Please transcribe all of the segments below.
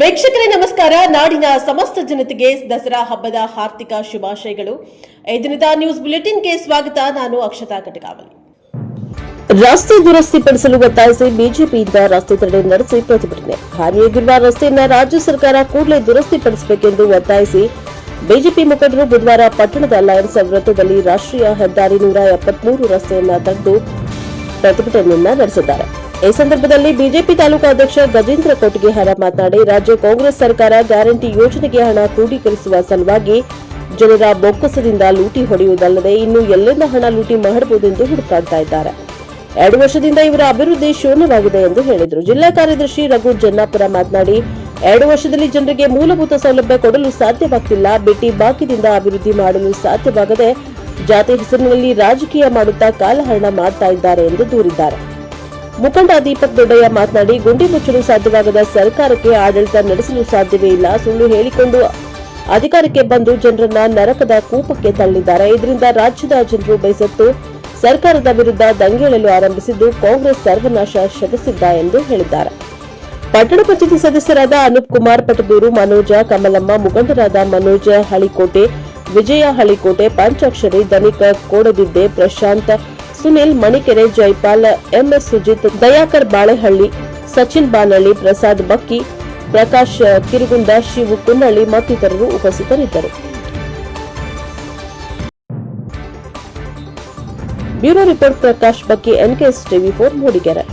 ವೀಕ್ಷಕರೇ ನಮಸ್ಕಾರ. ನಾಡಿನ ಸಮಸ್ತ ಜನತೆಗೆ ದಸರಾ ಹಬ್ಬದ ಹಾರ್ದಿಕ ಶುಭಾಶಯಗಳು. ಈ ದಿನದ ನ್ಯೂಸ್ ಬುಲೆಟಿನ್ಗೆ ಸ್ವಾಗತ. ನಾನು ಅಕ್ಷತಾ ಕಟಕಾವಲಿ. ರಸ್ತೆ ದುರಸ್ತಿಪಡಿಸಲು ಒತ್ತಾಯಿಸಿ ಬಿಜೆಪಿಯಿಂದ ರಸ್ತೆ ತಡೆ ನಡೆಸಿ ಪ್ರತಿಭಟನೆ. ಹಾನಿಯಾಗಿರುವ ರಸ್ತೆಯನ್ನು ರಾಜ್ಯ ಸರ್ಕಾರ ಕೂಡಲೇ ದುರಸ್ತಿಪಡಿಸಬೇಕೆಂದು ಒತ್ತಾಯಿಸಿ ಬಿಜೆಪಿ ಮುಖಂಡರು ಬುಧವಾರ ಪಟ್ಟಣದ ಲಯನ್ಸ್ ವೃತ್ತದಲ್ಲಿ ರಾಷ್ಟ್ರೀಯ ಹೆದ್ದಾರಿ 173 ರಸ್ತೆಯನ್ನು ತಡೆದು ಪ್ರತಿಭಟನೆಯನ್ನ ನಡೆಸಿದ್ದಾರೆ. ಈ ಸಂದರ್ಭದಲ್ಲಿ ಬಿಜೆಪಿ ತಾಲೂಕು ಅಧ್ಯಕ್ಷ ಗಜೇಂದ್ರ ಕೊಟ್ಟಿಗೆಹಾರ ಮಾತನಾಡಿ, ರಾಜ್ಯ ಕಾಂಗ್ರೆಸ್ ಸರ್ಕಾರ ಗ್ಯಾರಂಟಿ ಯೋಜನೆಗೆ ಹಣ ಕ್ರೋಢೀಕರಿಸುವ ಸಲುವಾಗಿ ಜನರ ಬೊಕ್ಕಸದಿಂದ ಲೂಟಿ ಹೊಡೆಯುವುದಲ್ಲದೆ ಇನ್ನು ಎಲ್ಲಿಂದ ಹಣ ಲೂಟಿ ಮಾಡಬಹುದೆಂದು ಹುಡುಕಾಡ್ತಾ ಇದ್ದಾರೆ. 2 ವರ್ಷದಿಂದ ಇವರ ಅಭಿವೃದ್ಧಿ ಶೂನ್ಯವಾಗಿದೆ ಎಂದು ಹೇಳಿದರು. ಜಿಲ್ಲಾ ಕಾರ್ಯದರ್ಶಿ ರಘು ಜನ್ನಾಪುರ ಮಾತನಾಡಿ, 2 ವರ್ಷದಲ್ಲಿ ಜನರಿಗೆ ಮೂಲಭೂತ ಸೌಲಭ್ಯ ಕೊಡಲು ಸಾಧ್ಯವಾಗ್ತಿಲ್ಲ. ಬಿಟ್ಟಿ ಬಾಕಿದಿಂದ ಅಭಿವೃದ್ಧಿ ಮಾಡಲು ಸಾಧ್ಯವಾಗದೆ ಜಾತಿ ಹೆಸರಿನಲ್ಲಿ ರಾಜಕೀಯ ಮಾಡುತ್ತಾ ಕಾಲಹರಣ ಮಾಡ್ತಾ ಇದ್ದಾರೆ ಎಂದು ದೂರಿದ್ದಾರೆ. ಮುಖಂಡ ದೀಪಕ್ ದೊಡ್ಡಯ್ಯ ಮಾತನಾಡಿ, ಗುಂಡಿ ಮುಚ್ಚಲು ಸಾಧ್ಯವಾಗದ ಸರ್ಕಾರಕ್ಕೆ ಆಡಳಿತ ನಡೆಸಲು ಸಾಧ್ಯವೇ ಇಲ್ಲ. ಸುಳ್ಳು ಹೇಳಿಕೊಂಡು ಅಧಿಕಾರಕ್ಕೆ ಬಂದು ಜನರನ್ನ ನರಕದ ಕೂಪಕ್ಕೆ ತಳ್ಳಿದ್ದಾರೆ. ಇದರಿಂದ ರಾಜ್ಯದ ಜನರು ಬೇಸತ್ತು ಸರ್ಕಾರದ ವಿರುದ್ಧ ದಂಗೆಯೇಳಲು ಆರಂಭಿಸಿದ್ದು ಕಾಂಗ್ರೆಸ್ ಸರ್ವನಾಶ ಶಪಿಸಿದ್ದ ಎಂದು ಹೇಳಿದ್ದಾರೆ. ಪಟ್ಟಣ ಪಂಚಾಯತಿ ಸದಸ್ಯರಾದ ಅನೂಪ್ ಕುಮಾರ್ ಪಟದೂರು, ಮನೋಜ ಕಮಲಮ್ಮ, ಮುಖಂಡರಾದ ಮನೋಜ ಹಳಿಕೋಟೆ, ವಿಜಯ ಹಳಿಕೋಟೆ, ಪಂಚಾಕ್ಷರಿ, ಧನಿಕ ಕೋಡದಿದ್ದೆ, ಪ್ರಶಾಂತ್, ಸುನಿಲ್ ಮಣಿಕೆರೆ, ಜೈಪಾಲ್, ಎಂಎಸ್ ಸುಜಿತ್, ದಯಾಕರ್ ಬಾಳೆಹಳ್ಳಿ, ಸಚಿನ್ ಬಾನಹಳ್ಳಿ, ಪ್ರಸಾದ್ ಬಕ್ಕಿ, ಪ್ರಕಾಶ್ ಕಿರುಗುಂದ, ಶಿವು ಕುನ್ನಳ್ಳಿ ಮತ್ತಿತರರು ಉಪಸ್ಥಿತರಿದ್ದರು. ಬ್ಯೂರೋ ರಿಪೋರ್ಟ್ ಪ್ರಕಾಶ್ ಬಕ್ಕಿ, ಎನ್ಕೆಎಸ್ ಟಿವಿ4 ಮೂಡಿಗೆರೆ.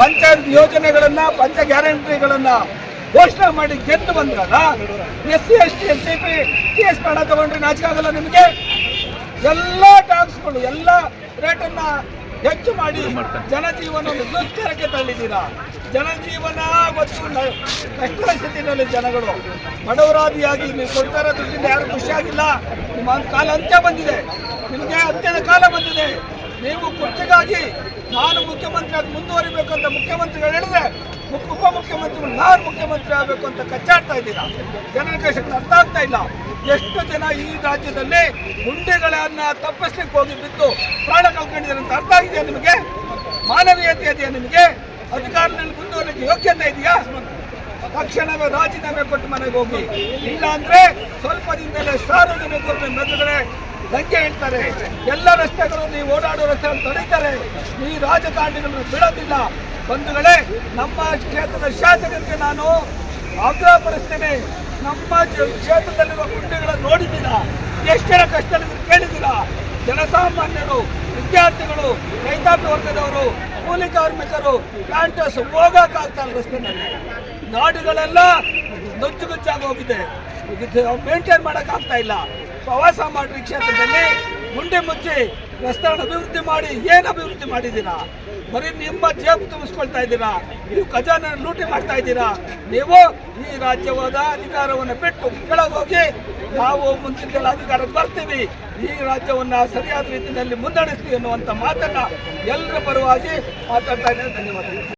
ಪಂಚಾಯತ್ ಯೋಜನೆಗಳನ್ನ ಪಂಚ ಗ್ಯಾರಂಟಿಗಳನ್ನ ಘೋಷಣೆ ಮಾಡಿ ಗೆದ್ದು ಬಂದ್ರಲ್ಲ, SC ST SCP TS ಹಣ ತಗೊಂಡ್ರೆ ನಾಚಿಕೆ ಆಗಲ್ಲ ನಿಮಗೆ? ಎಲ್ಲ ಟ್ಯಾಕ್ಸ್ಗಳು ಎಲ್ಲ ರೇಟನ್ನ ಹೆಚ್ಚು ಮಾಡಿ ಜನಜೀವನ ದುಷ್ಕರಕ್ಕೆ ತಳ್ಳಿದ್ದೀರಾ. ಜನಜೀವನ ಮತ್ತು ಕಷ್ಟದ ಸ್ಥಿತಿಯಲ್ಲಿ ಜನಗಳು ಬಡವರಾದಿಯಾಗಿ ನೀವು ಕೊಡ್ತಾ ಇರೋ ದುಡ್ಡಿಂದ ಯಾರು ಖುಷಿಯಾಗಿಲ್ಲ. ನಿಮ್ಮ ಕಾಲ ಅಂತ್ಯ ಬಂದಿದೆ, ನಿಮಗೆ ಅಂತ್ಯದ ಕಾಲ ಬಂದಿದೆ. ನೀವು ಕುರ್ಚಿಗಾಗಿ ನಾನು ಮುಖ್ಯಮಂತ್ರಿ ಅದು ಮುಂದುವರಿಬೇಕು ಅಂತ ಮುಖ್ಯಮಂತ್ರಿಗಳು ಹೇಳಿದ್ರೆ ಉಪಮುಖ್ಯಮಂತ್ರಿಗಳು ನಾನು ಮುಖ್ಯಮಂತ್ರಿ ಆಗಬೇಕು ಅಂತ ಕಚ್ಚಾಡ್ತಾ ಇದ್ದೀರಾ. ಜನರ ಕಷ್ಟಕ್ಕೆ ಅರ್ಥ ಆಗ್ತಾ ಇಲ್ಲ. ಎಷ್ಟು ಜನ ಈ ರಾಜ್ಯದಲ್ಲಿ ಗುಂಡೆಗಳನ್ನ ತಪ್ಪಿಸ್ಲಿಕ್ಕೆ ಹೋಗಿ ಬಿದ್ದು ಪ್ರಾಣ ಕಳ್ಕೊಂಡಿದ್ದಾರೆ ಅಂತ ಅರ್ಥ ಆಗಿದೆಯಾ ನಿಮಗೆ? ಮಾನವೀಯತೆ ಇದೆಯಾ ನಿಮಗೆ? ಅಧಿಕಾರದಲ್ಲಿ ಮುಂದುವರಿಕೆ ಯೋಗ್ಯತೆ ಇದೆಯಾ? ತಕ್ಷಣವೇ ರಾಜೀನಾಮೆ ಕೊಟ್ಟು ಮನೆಗೆ ಹೋಗಿ. ಇಲ್ಲ ಅಂದ್ರೆ ಸ್ವಲ್ಪ ದಿನದಲ್ಲೇ ಸಾರ್ವಜನಿಕರ ಮೆದುಗಡೆ ದಂಗೆ ಹೇಳ್ತಾರೆ. ಎಲ್ಲ ರಸ್ತೆಗಳು ನೀವು ಓಡಾಡೋ ರಸ್ತೆಗಳು ತಡೀತಾರೆ. ಈ ರಾಜಕಾರಣಿಗಳನ್ನು ಬಿಡೋದಿಲ್ಲ. ಬಂಧುಗಳೇ, ನಮ್ಮ ಕ್ಷೇತ್ರದ ಶಾಸಕರಿಗೆ ನಾನು ಆಗ್ರಹಪಡಿಸ್ತೇನೆ. ನಮ್ಮ ಕ್ಷೇತ್ರದಲ್ಲಿರುವ ಗುಂಡಿಗಳನ್ನು ನೋಡಿದ್ದೀರಾ? ಎಷ್ಟು ಜನ ಕಷ್ಟದಲ್ಲಿ ಕೇಳಿದ್ದೀರಾ? ಜನಸಾಮಾನ್ಯರು, ವಿದ್ಯಾರ್ಥಿಗಳು, ರೈತಾಪಿ ವರ್ಗದವರು, ಕೂಲಿ ಕಾರ್ಮಿಕರು, ಪ್ಲಾಂಟರ್ಸ್ ಹೋಗಕ್ಕಾಗ್ತಾ ರಸ್ತೆನಲ್ಲಿ. ನಾಡುಗಳೆಲ್ಲ ನುಚ್ಚುಗುಚ್ಚಾಗಿ ಹೋಗಿದೆ. ಮೇಂಟೈನ್ ಮಾಡೋಕ್ಕಾಗ್ತಾ ಇಲ್ಲ. ಪ್ರವಾಸ ಮಾಡ್ರಿ ಕ್ಷೇತ್ರದಲ್ಲಿ ಗುಂಡಿ ಮುಚ್ಚಿ ರಸ್ತೆಗಳನ್ನು ಅಭಿವೃದ್ಧಿ ಮಾಡಿ. ಏನು ಅಭಿವೃದ್ಧಿ ಮಾಡಿದ್ದೀರಾ? ಬರೀ ನಿಮ್ಮ ಜೇಬು ತುಂಬಿಸ್ಕೊಳ್ತಾ ಇದ್ದೀರಾ. ನೀವು ಖಜಾನೆ ಲೂಟಿ ಮಾಡ್ತಾ ಇದ್ದೀರಾ. ನೀವು ಈ ರಾಜ್ಯವಾದ ಅಧಿಕಾರವನ್ನು ಬಿಟ್ಟು ಕೆಳಗೋಗಿ ನಾವು ಮುಂದಿನ ಅಧಿಕಾರಕ್ಕೆ ಬರ್ತೀವಿ, ಈ ರಾಜ್ಯವನ್ನ ಸರಿಯಾದ ರೀತಿಯಲ್ಲಿ ಮುನ್ನಡೆಸ್ತೀವಿ ಅನ್ನುವಂಥ ಮಾತನ್ನ ಎಲ್ಲರ ಪರವಾಗಿ ಮಾತಾಡ್ತಾ ಇದ್ದೀನಿ. ಧನ್ಯವಾದಗಳು.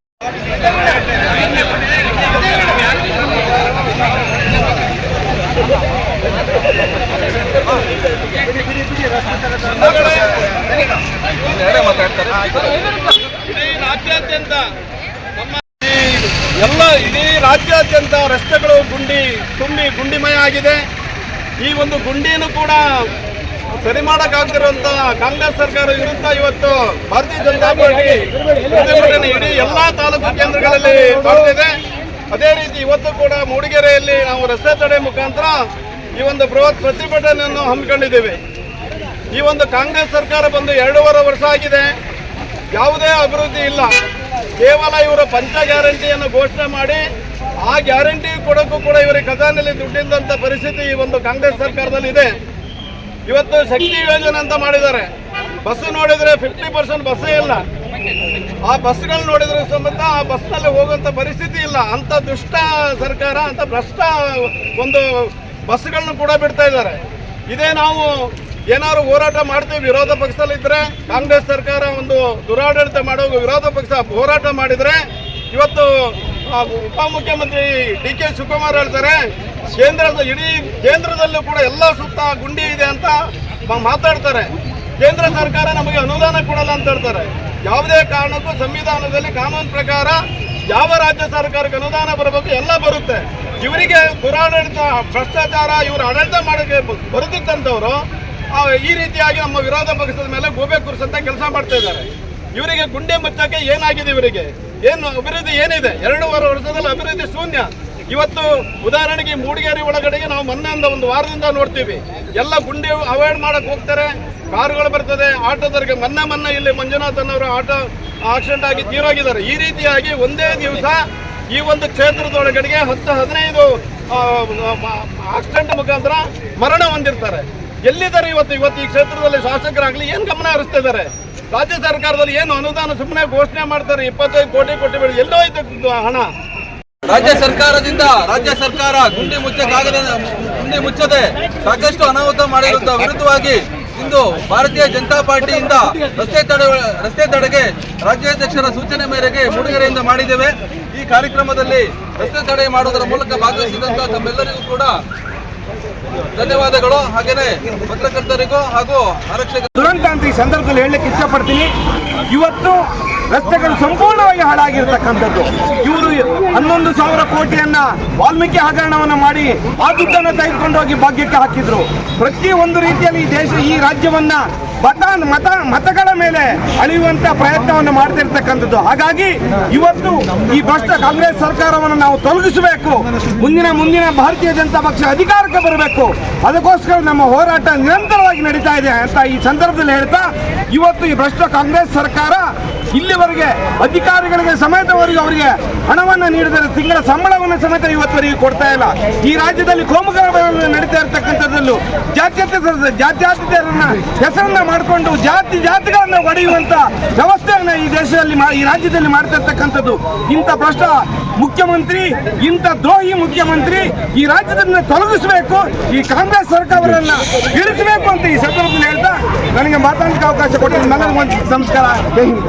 ಇಡೀ ರಾಜ್ಯಾದ್ಯಂತ ರಸ್ತೆಗಳು ಗುಂಡಿಮಯ ಆಗಿದೆ. ಈ ಒಂದು ಗುಂಡಿಯನ್ನು ಕೂಡ ಸರಿ ಮಾಡಕ್ಕಾಗದಿರುವಂತ ಕಾಂಗ್ರೆಸ್ ಸರ್ಕಾರ ವಿರುದ್ಧ ಇವತ್ತು ಭಾರತೀಯ ಜನತಾ ಪಾರ್ಟಿ ಪ್ರತಿಭಟನೆ ಇಡೀ ಎಲ್ಲಾ ತಾಲೂಕು ಕೇಂದ್ರಗಳಲ್ಲಿ ಮಾಡ್ತಿದೆ. ಅದೇ ರೀತಿ ಇವತ್ತು ಕೂಡ ಮೂಡಿಗೆರೆಯಲ್ಲಿ ನಾವು ರಸ್ತೆ ತಡೆ ಮುಖಾಂತರ ಈ ಒಂದು ಬೃಹತ್ ಪ್ರತಿಭಟನೆಯನ್ನು ಹಮ್ಮಿಕೊಂಡಿದ್ದೇವೆ. ಈ ಒಂದು ಕಾಂಗ್ರೆಸ್ ಸರ್ಕಾರ ಬಂದು 2.5 ವರ್ಷ ಆಗಿದೆ. ಯಾವುದೇ ಅಭಿವೃದ್ಧಿ ಇಲ್ಲ. ಕೇವಲ ಇವರ ಪಂಚ ಗ್ಯಾರಂಟಿಯನ್ನು ಘೋಷಣೆ ಮಾಡಿ ಆ ಗ್ಯಾರಂಟಿ ಕೊಡೋಕ್ಕೂ ಕೂಡ ಇವರಿಗೆ ಖಜಾನೆಯಲ್ಲಿ ದುಡ್ಡಿದ್ದಂಥ ಪರಿಸ್ಥಿತಿ ಈ ಒಂದು ಕಾಂಗ್ರೆಸ್ ಸರ್ಕಾರದಲ್ಲಿ ಇದೆ. ಇವತ್ತು ಶಕ್ತಿ ಯೋಜನೆ ಅಂತ ಮಾಡಿದ್ದಾರೆ. ಬಸ್ ನೋಡಿದ್ರೆ 50% ಬಸ್ಸೇ ಇಲ್ಲ. ಆ ಬಸ್ಗಳು ನೋಡಿದ್ರೆ ಸಮೇತ ಆ ಬಸ್ನಲ್ಲಿ ಹೋಗುವಂಥ ಪರಿಸ್ಥಿತಿ ಇಲ್ಲ. ಅಂತ ದುಷ್ಟ ಸರ್ಕಾರ, ಅಂತ ಭ್ರಷ್ಟ ಒಂದು ಬಸ್ಗಳನ್ನು ಕೂಡ ಬಿಡ್ತಾ ಇದ್ದಾರೆ. ಇದೇ ನಾವು ಏನಾದ್ರು ಹೋರಾಟ ಮಾಡ್ತೀವಿ ವಿರೋಧ ಪಕ್ಷದಲ್ಲಿದ್ದರೆ, ಕಾಂಗ್ರೆಸ್ ಸರ್ಕಾರ ಒಂದು ದುರಾಡಳಿತ ಮಾಡೋ ವಿರೋಧ ಪಕ್ಷ ಹೋರಾಟ ಮಾಡಿದರೆ, ಇವತ್ತು ಉಪಮುಖ್ಯಮಂತ್ರಿ DK ಶಿವಕುಮಾರ್ ಹೇಳ್ತಾರೆ ಇಡೀ ಕೇಂದ್ರದಲ್ಲೂ ಕೂಡ ಎಲ್ಲ ಸುತ್ತ ಗುಂಡಿ ಇದೆ ಅಂತ ಮಾತಾಡ್ತಾರೆ. ಕೇಂದ್ರ ಸರ್ಕಾರ ನಮಗೆ ಅನುದಾನ ಕೊಡಲ್ಲ ಅಂತ ಹೇಳ್ತಾರೆ. ಯಾವುದೇ ಕಾರಣಕ್ಕೂ ಸಂವಿಧಾನದಲ್ಲಿ ಕಾನೂನು ಪ್ರಕಾರ ಯಾವ ರಾಜ್ಯ ಸರ್ಕಾರಕ್ಕೆ ಅನುದಾನ ಬರಬೇಕು ಎಲ್ಲ ಬರುತ್ತೆ. ಇವರಿಗೆ ದುರಾಡಳಿತ, ಭ್ರಷ್ಟಾಚಾರ, ಇವರು ಆಡಳಿತ ಮಾಡೋಕ್ಕೆ ಬರುತ್ತಿದ್ದಂಥವ್ರು ಈ ರೀತಿಯಾಗಿ ನಮ್ಮ ವಿರೋಧ ಪಕ್ಷದ ಮೇಲೆ ಗೋಬೆ ಕೂರಿಸಂತ ಕೆಲಸ ಮಾಡ್ತಾ ಇದ್ದಾರೆ. ಇವರಿಗೆ ಗುಂಡೆ ಮುಚ್ಚಕ್ಕೆ ಏನಾಗಿದೆ? ಇವರಿಗೆ ಏನು ಅಭಿವೃದ್ಧಿ ಏನಿದೆ? 2.5 ವರ್ಷದಲ್ಲಿ ಅಭಿವೃದ್ಧಿ ಶೂನ್ಯ. ಇವತ್ತು ಉದಾಹರಣೆಗೆ ಮೂಡಿಗೆರೆ ಒಳಗಡೆಗೆ ನಾವು ಮೊನ್ನೆಯಿಂದ ಒಂದು ವಾರದಿಂದ ನೋಡ್ತೀವಿ, ಎಲ್ಲ ಗುಂಡಿ ಅವಾಯ್ಡ್ ಮಾಡಕ್ಕೆ ಹೋಗ್ತಾರೆ, ಕಾರುಗಳು ಬರ್ತದೆ, ಆಟೋದವರಿಗೆ ಮೊನ್ನೆ ಇಲ್ಲಿ ಮಂಜುನಾಥ್ ಅನ್ನೋರು ಆಟೋ ಆಕ್ಸಿಡೆಂಟ್ ಆಗಿ ತೀರೋಗಿದ್ದಾರೆ. ಈ ರೀತಿಯಾಗಿ ಒಂದೇ ದಿವಸ ಈ ಒಂದು ಕ್ಷೇತ್ರದೊಳಗಡೆಗೆ 10-15 ಆಕ್ಸಿಡೆಂಟ್ ಮುಖಾಂತರ ಮರಣ ಹೊಂದಿರ್ತಾರೆ. ಎಲ್ಲಿದ್ದಾರೆ ಇವತ್ತು ಈ ಕ್ಷೇತ್ರದಲ್ಲಿ ಶಾಸಕರಾಗಲಿ ಏನು ಗಮನ ಹರಿಸ್ತಾ ಇದ್ದಾರೆ? ರಾಜ್ಯ ಸರ್ಕಾರದಲ್ಲಿ ಏನು ಅನುದಾನ ಸುಮ್ಮನೆ ಘೋಷಣೆ ಮಾಡ್ತಾರೆ, 25 ಕೋಟಿ ಕೊಟ್ಟು ಎಲ್ಲೋ ಐತೆ ಹಣ. ರಾಜ್ಯ ಸರ್ಕಾರ ಗುಂಡಿ ಮುಚ್ಚದೆ ಸಾಕಷ್ಟು ಅನಾಹುತ ಮಾಡಿರುವುದರ ವಿರುದ್ಧವಾಗಿ ಇಂದು ಭಾರತೀಯ ಜನತಾ ಪಾರ್ಟಿಯಿಂದ ರಸ್ತೆ ತಡೆಗೆ ರಾಜ್ಯಾಧ್ಯಕ್ಷರ ಸೂಚನೆ ಮೇರೆಗೆ ಮೂಡಿಗೆರೆಯಿಂದ ಮಾಡಿದ್ದೇವೆ. ಈ ಕಾರ್ಯಕ್ರಮದಲ್ಲಿ ರಸ್ತೆ ತಡೆ ಮಾಡುವುದರ ಮೂಲಕ ಭಾಗವಹಿಸಿದಂತಹ ತಮ್ಮೆಲ್ಲರಿಗೂ ಕೂಡ ಧನ್ಯವಾದಗಳು. ಹಾಗೇನೆ ಪತ್ರಕರ್ತರಿಗೂ ಹಾಗೂ ಆರಕ್ಷಕ ದುರಂತ ಅಂತ ಈ ಸಂದರ್ಭದಲ್ಲಿ ಹೇಳಲಿಕ್ಕೆ ಇಷ್ಟಪಡ್ತೀನಿ. ಇವತ್ತು ರಸ್ತೆಗಳು ಸಂಪೂರ್ಣವಾಗಿ ಹಾಳಾಗಿರ್ತಕ್ಕಂಥದ್ದು. ಇವರು 11,000 ಕೋಟಿಯನ್ನ ವಾಲ್ಮೀಕಿ ಹಗರಣವನ್ನು ಮಾಡಿ ಆ ದುಡ್ಡನ್ನು ತೆಗೆದುಕೊಂಡು ಹೋಗಿ ಭಾಗ್ಯಕ್ಕೆ ಹಾಕಿದ್ರು. ಪ್ರತಿಯೊಂದು ರೀತಿಯಲ್ಲಿ ಈ ರಾಜ್ಯವನ್ನ ಮತಗಳ ಮೇಲೆ ಅಳೆಯುವಂತ ಪ್ರಯತ್ನವನ್ನು ಮಾಡ್ತಿರ್ತಕ್ಕಂಥದ್ದು. ಹಾಗಾಗಿ ಇವತ್ತು ಈ ಭ್ರಷ್ಟ ಕಾಂಗ್ರೆಸ್ ಸರ್ಕಾರವನ್ನು ನಾವು ತೊಲಗಿಸಬೇಕು. ಮುಂದಿನ ಭಾರತೀಯ ಜನತಾ ಪಕ್ಷ ಅಧಿಕಾರಕ್ಕೆ ಬರಬೇಕು. ಅದಕ್ಕೋಸ್ಕರ ನಮ್ಮ ಹೋರಾಟ ನಿರಂತರವಾಗಿ ನಡೀತಾ ಇದೆ ಅಂತ ಈ ಸಂದರ್ಭದಲ್ಲಿ ಹೇಳ್ತಾ, ಇವತ್ತು ಈ ಭ್ರಷ್ಟ ಕಾಂಗ್ರೆಸ್ ಸರ್ಕಾರ ಇಲ್ಲಿವರೆಗೆ ಅಧಿಕಾರಿಗಳಿಗೆ ಸಮೇತವರೆಗೂ ಅವರಿಗೆ ಹಣವನ್ನು ನೀಡಿದರೆ ತಿಂಗಳ ಸಂಬಳವನ್ನು ಸಮೇತ ಇವತ್ತವರೆಗೆ ಕೊಡ್ತಾ ಇಲ್ಲ. ಈ ರಾಜ್ಯದಲ್ಲಿ ಕೋಮುಗಲಭೆ ನಡೀತಾ ಇರತಕ್ಕಂಥದ್ದಲ್ಲೂ ಜಾತ್ಯತೀತರನ್ನ ಹೆಸರನ್ನ ಮಾಡಿಕೊಂಡು ಜಾತಿಗಳನ್ನ ಒಡೆಯುವಂತ ವ್ಯವಸ್ಥೆಯನ್ನ ಈ ರಾಜ್ಯದಲ್ಲಿ ಮಾಡ್ತಾ ಇರ್ತಕ್ಕಂಥದ್ದು. ಇಂಥ ಭ್ರಷ್ಟ ಮುಖ್ಯಮಂತ್ರಿ, ಇಂಥ ದ್ರೋಹಿ ಮುಖ್ಯಮಂತ್ರಿ ಈ ರಾಜ್ಯದಿಂದ ತೊಲಗಿಸಬೇಕು, ಈ ಕಾಂಗ್ರೆಸ್ ಸರ್ಕಾರವನ್ನ ಇಳಿಸಬೇಕು ಅಂತ ಈ ಸಂದರ್ಭದಲ್ಲಿ ಹೇಳ್ತಾ ನನಗೆ ಮಾತಾಡಲಿಕ್ಕೆ ಅವಕಾಶ ಕೊಟ್ಟಿದ್ದು ನನಗೆ ನಮಸ್ಕಾರ. ಜೈ ಹಿಂದ್.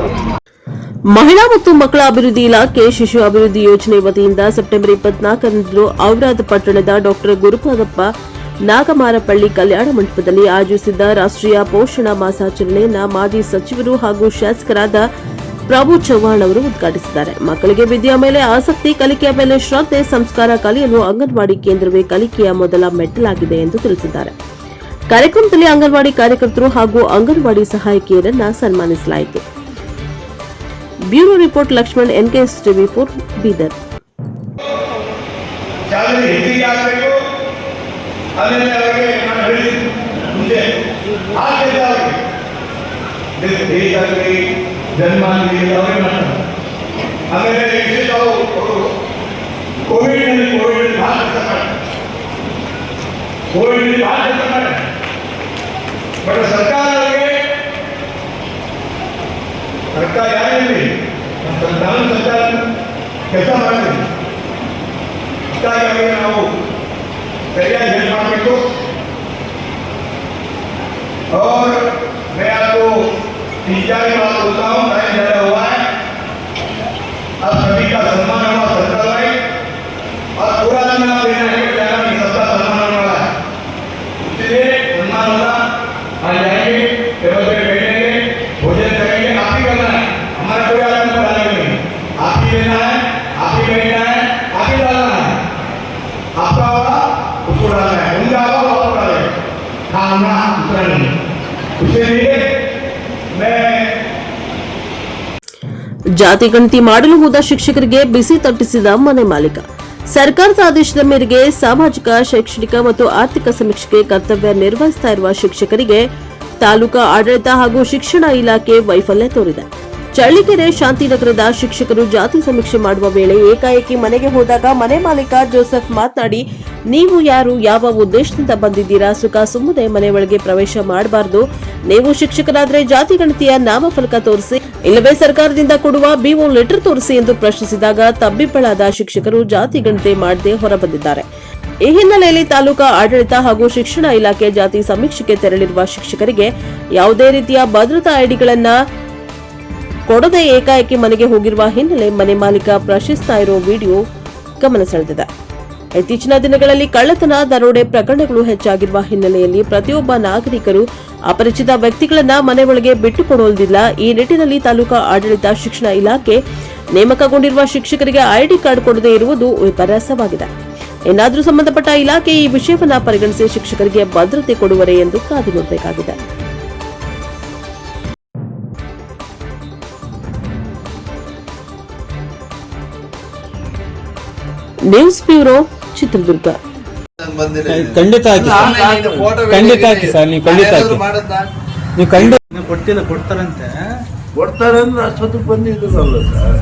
ಮಹಿಳಾ ಮತ್ತು ಮಕ್ಕಳ ಅಭಿವೃದ್ಧಿ ಇಲಾಖೆ ಶಿಶು ಅಭಿವೃದ್ಧಿ ಯೋಜನೆ ವತಿಯಿಂದ ಸೆಪ್ಟೆಂಬರ್ 24ರಂದು ಔರಾದ್ ಪಟ್ಟಣದ ಡಾ ಗುರುಪಾದಪ್ಪ ನಾಗಮಾರಪಳ್ಳಿ ಕಲ್ಯಾಣ ಮಂಟಪದಲ್ಲಿ ಆಯೋಜಿಸಿದ್ದ ರಾಷ್ಟ್ರೀಯ ಪೋಷಣ ಮಾಸಾಚರಣೆಯನ್ನು ಮಾಜಿ ಸಚಿವರು ಹಾಗೂ ಶಾಸಕರಾದ ಪ್ರಭು ಚವ್ಹಾಣ್ ಅವರು ಉದ್ಘಾಟಿಸಿದ್ದಾರೆ. ಮಕ್ಕಳಿಗೆ ವಿದ್ಯೆಯ ಮೇಲೆ ಆಸಕ್ತಿ, ಕಲಿಕೆಯ ಮೇಲೆ ಶ್ರದ್ಧೆ, ಸಂಸ್ಕಾರ ಕಲಿಯಲು ಅಂಗನವಾಡಿ ಕೇಂದ್ರವೇ ಕಲಿಕೆಯ ಮೊದಲ ಮೆಟ್ಟಿಲಾಗಿದೆ ಎಂದು ತಿಳಿಸಿದ್ದಾರೆ. ಕಾರ್ಯಕ್ರಮದಲ್ಲಿ ಅಂಗನವಾಡಿ ಕಾರ್ಯಕರ್ತರು ಹಾಗೂ ಅಂಗನವಾಡಿ ಸಹಾಯಕಿಯರನ್ನು ಸನ್ಮಾನಿಸಲಾಯಿತು. Bureau report Lakshman, NKS TV4 Bidar. ಸರ್ಕಾರ ಯಾರಿರಲಿ ನಾನು ಸರ್ಕಾರ ಕೆಲಸ ಮಾಡ್ತೀನಿ. ಅದಕ್ಕಾಗಿ ನಾವು सरियाई हेल्प मार्केट को। और मैं आपको 3-4 बात बोलता हूँ, टाइम ज़्यादा हुआ है। अब सभी का सम्मान हुआ सरकार भाई, और पूरा दिन आप देना है कि सबका सम्मान होने वाला है, इसलिए सम्मान होगा। आ जाएंगे, टेबल पे बैठेंगे, भोजन करेंगे, आप ही करना है, हमारा कोई आदमी को डालेंगे नहीं, आप ही लेना है, आप ही बैठना है, आप ही डालना है, आपका होगा उसको डालना है, उनका होगा उसको डालेंगे, खाना दूसरा नहीं। इसलिए मैं ಜಾತಿ ಗಣತಿ ಮಾಡಲು ಹೋದ ಶಿಕ್ಷಕರಿಗೆ ಬಿಸಿ ತಟ್ಟಿಸಿದ ಮನೆ ಮಾಲೀಕ. ಸರ್ಕಾರದ ಆದೇಶದ ಮೇರೆಗೆ ಸಾಮಾಜಿಕ, ಶೈಕ್ಷಣಿಕ ಮತ್ತು ಆರ್ಥಿಕ ಸಮೀಕ್ಷೆಗೆ ಕರ್ತವ್ಯ ನಿರ್ವಹಿಸುತ್ತಾ ಇರುವ ಶಿಕ್ಷಕರಿಗೆ ತಾಲೂಕಾ ಆಡಳಿತ ಹಾಗೂ ಶಿಕ್ಷಣ ಇಲಾಖೆ ವೈಫಲ್ಯ ತೋರಿದೆ. ಚಳ್ಳಕೆರೆ ಶಾಂತಿನಗರದ ಶಿಕ್ಷಕರು ಜಾತಿ ಸಮೀಕ್ಷೆ ಮಾಡುವ ವೇಳೆ ಏಕಾಏಕಿ ಮನೆಗೆ ಹೋದಾಗ ಮನೆ ಮಾಲೀಕ ಜೋಸೆಫ್ ಮಾತನಾಡಿ, ನೀವು ಯಾರು, ಯಾವ ಉದ್ದೇಶದಿಂದ ಬಂದಿದ್ದೀರಾ, ಸುಖ ಸುಮ್ಮನೆ ಮನೆ ಒಳಗೆ ಪ್ರವೇಶ ಮಾಡಬಾರದು, ನೀವು ಶಿಕ್ಷಕರಾದ್ರೆ ಜಾತಿ ಗಣತಿಯ ನಾಮಫಲಕ ತೋರಿಸಿ, ಇಲ್ಲವೇ ಸರ್ಕಾರದಿಂದ ಕೊಡುವ BO ಲೆಟರ್ ತೋರಿಸಿ ಎಂದು ಪ್ರಶ್ನಿಸಿದಾಗ ತಬ್ಬಿಬ್ಬಳಾದ ಶಿಕ್ಷಕರು ಜಾತಿ ಗಣತಿ ಮಾಡದೆ ಹೊರಬಂದಿದ್ದಾರೆ. ಈ ಹಿನ್ನೆಲೆಯಲ್ಲಿ ತಾಲೂಕಾ ಆಡಳಿತ ಹಾಗೂ ಶಿಕ್ಷಣ ಇಲಾಖೆ ಜಾತಿ ಸಮೀಕ್ಷೆಗೆ ತೆರಳಿರುವ ಶಿಕ್ಷಕರಿಗೆ ಯಾವುದೇ ರೀತಿಯ ಭದ್ರತಾ ಐಡಿಗಳನ್ನ ಕೊಡದೆ ಏಕಾಏಕಿ ಮನೆಗೆ ಹೋಗಿರುವ ಹಿನ್ನೆಲೆ ಮನೆ ಮಾಲೀಕ ಪ್ರಶ್ನಿಸ್ತಾ ಇರೋ ವಿಡಿಯೋ ಗಮನ ಸೆಳೆದಿದೆ. ಇತ್ತೀಚಿನ ದಿನಗಳಲ್ಲಿ ಕಳ್ಳತನ, ದರೋಡೆ ಪ್ರಕರಣಗಳು ಹೆಚ್ಚಾಗಿರುವ ಹಿನ್ನೆಲೆಯಲ್ಲಿ ಪ್ರತಿಯೊಬ್ಬ ನಾಗರಿಕರು ಅಪರಿಚಿತ ವ್ಯಕ್ತಿಗಳನ್ನ ಮನೆ ಒಳಗೆ ಬಿಟ್ಟುಕೊಡುವುದಿಲ್ಲ. ಈ ನಿಟ್ಟಿನಲ್ಲಿ ತಾಲೂಕಾ ಆಡಳಿತ, ಶಿಕ್ಷಣ ಇಲಾಖೆ ನೇಮಕಗೊಂಡಿರುವ ಶಿಕ್ಷಕರಿಗೆ ಐಡಿ ಕಾರ್ಡ್ ಕೊಡದೇ ಇರುವುದು ವಿಪರ್ಯಾಸವಾಗಿದೆ. ಇನ್ನಾದರೂ ಸಂಬಂಧಪಟ್ಟ ಇಲಾಖೆ ಈ ವಿಷಯವನ್ನು ಪರಿಗಣಿಸಿ ಶಿಕ್ಷಕರಿಗೆ ಭದ್ರತೆ ಕೊಡುವರೆ ಎಂದು ಕಾದು ನೋಡಬೇಕಾಗಿದೆ. News bureau, Chitradurga. ಖಂಡಿತ ಹಾಕಿ ಸರ್, ನೀವು ಖಂಡಿತ ಹಾಕಿ. ನೀವು ಖಂಡಿತ ಕೊಡ್ತಿಲ್ಲ, ಕೊಡ್ತಾರಂತೆ. ಕೊಡ್ತಾರೆ ಅಂದ್ರೆ ಅಷ್ಟೊತ್ತಿಗೆ ಬಂದಿದ್ದಲ್ಲ ಸರ್.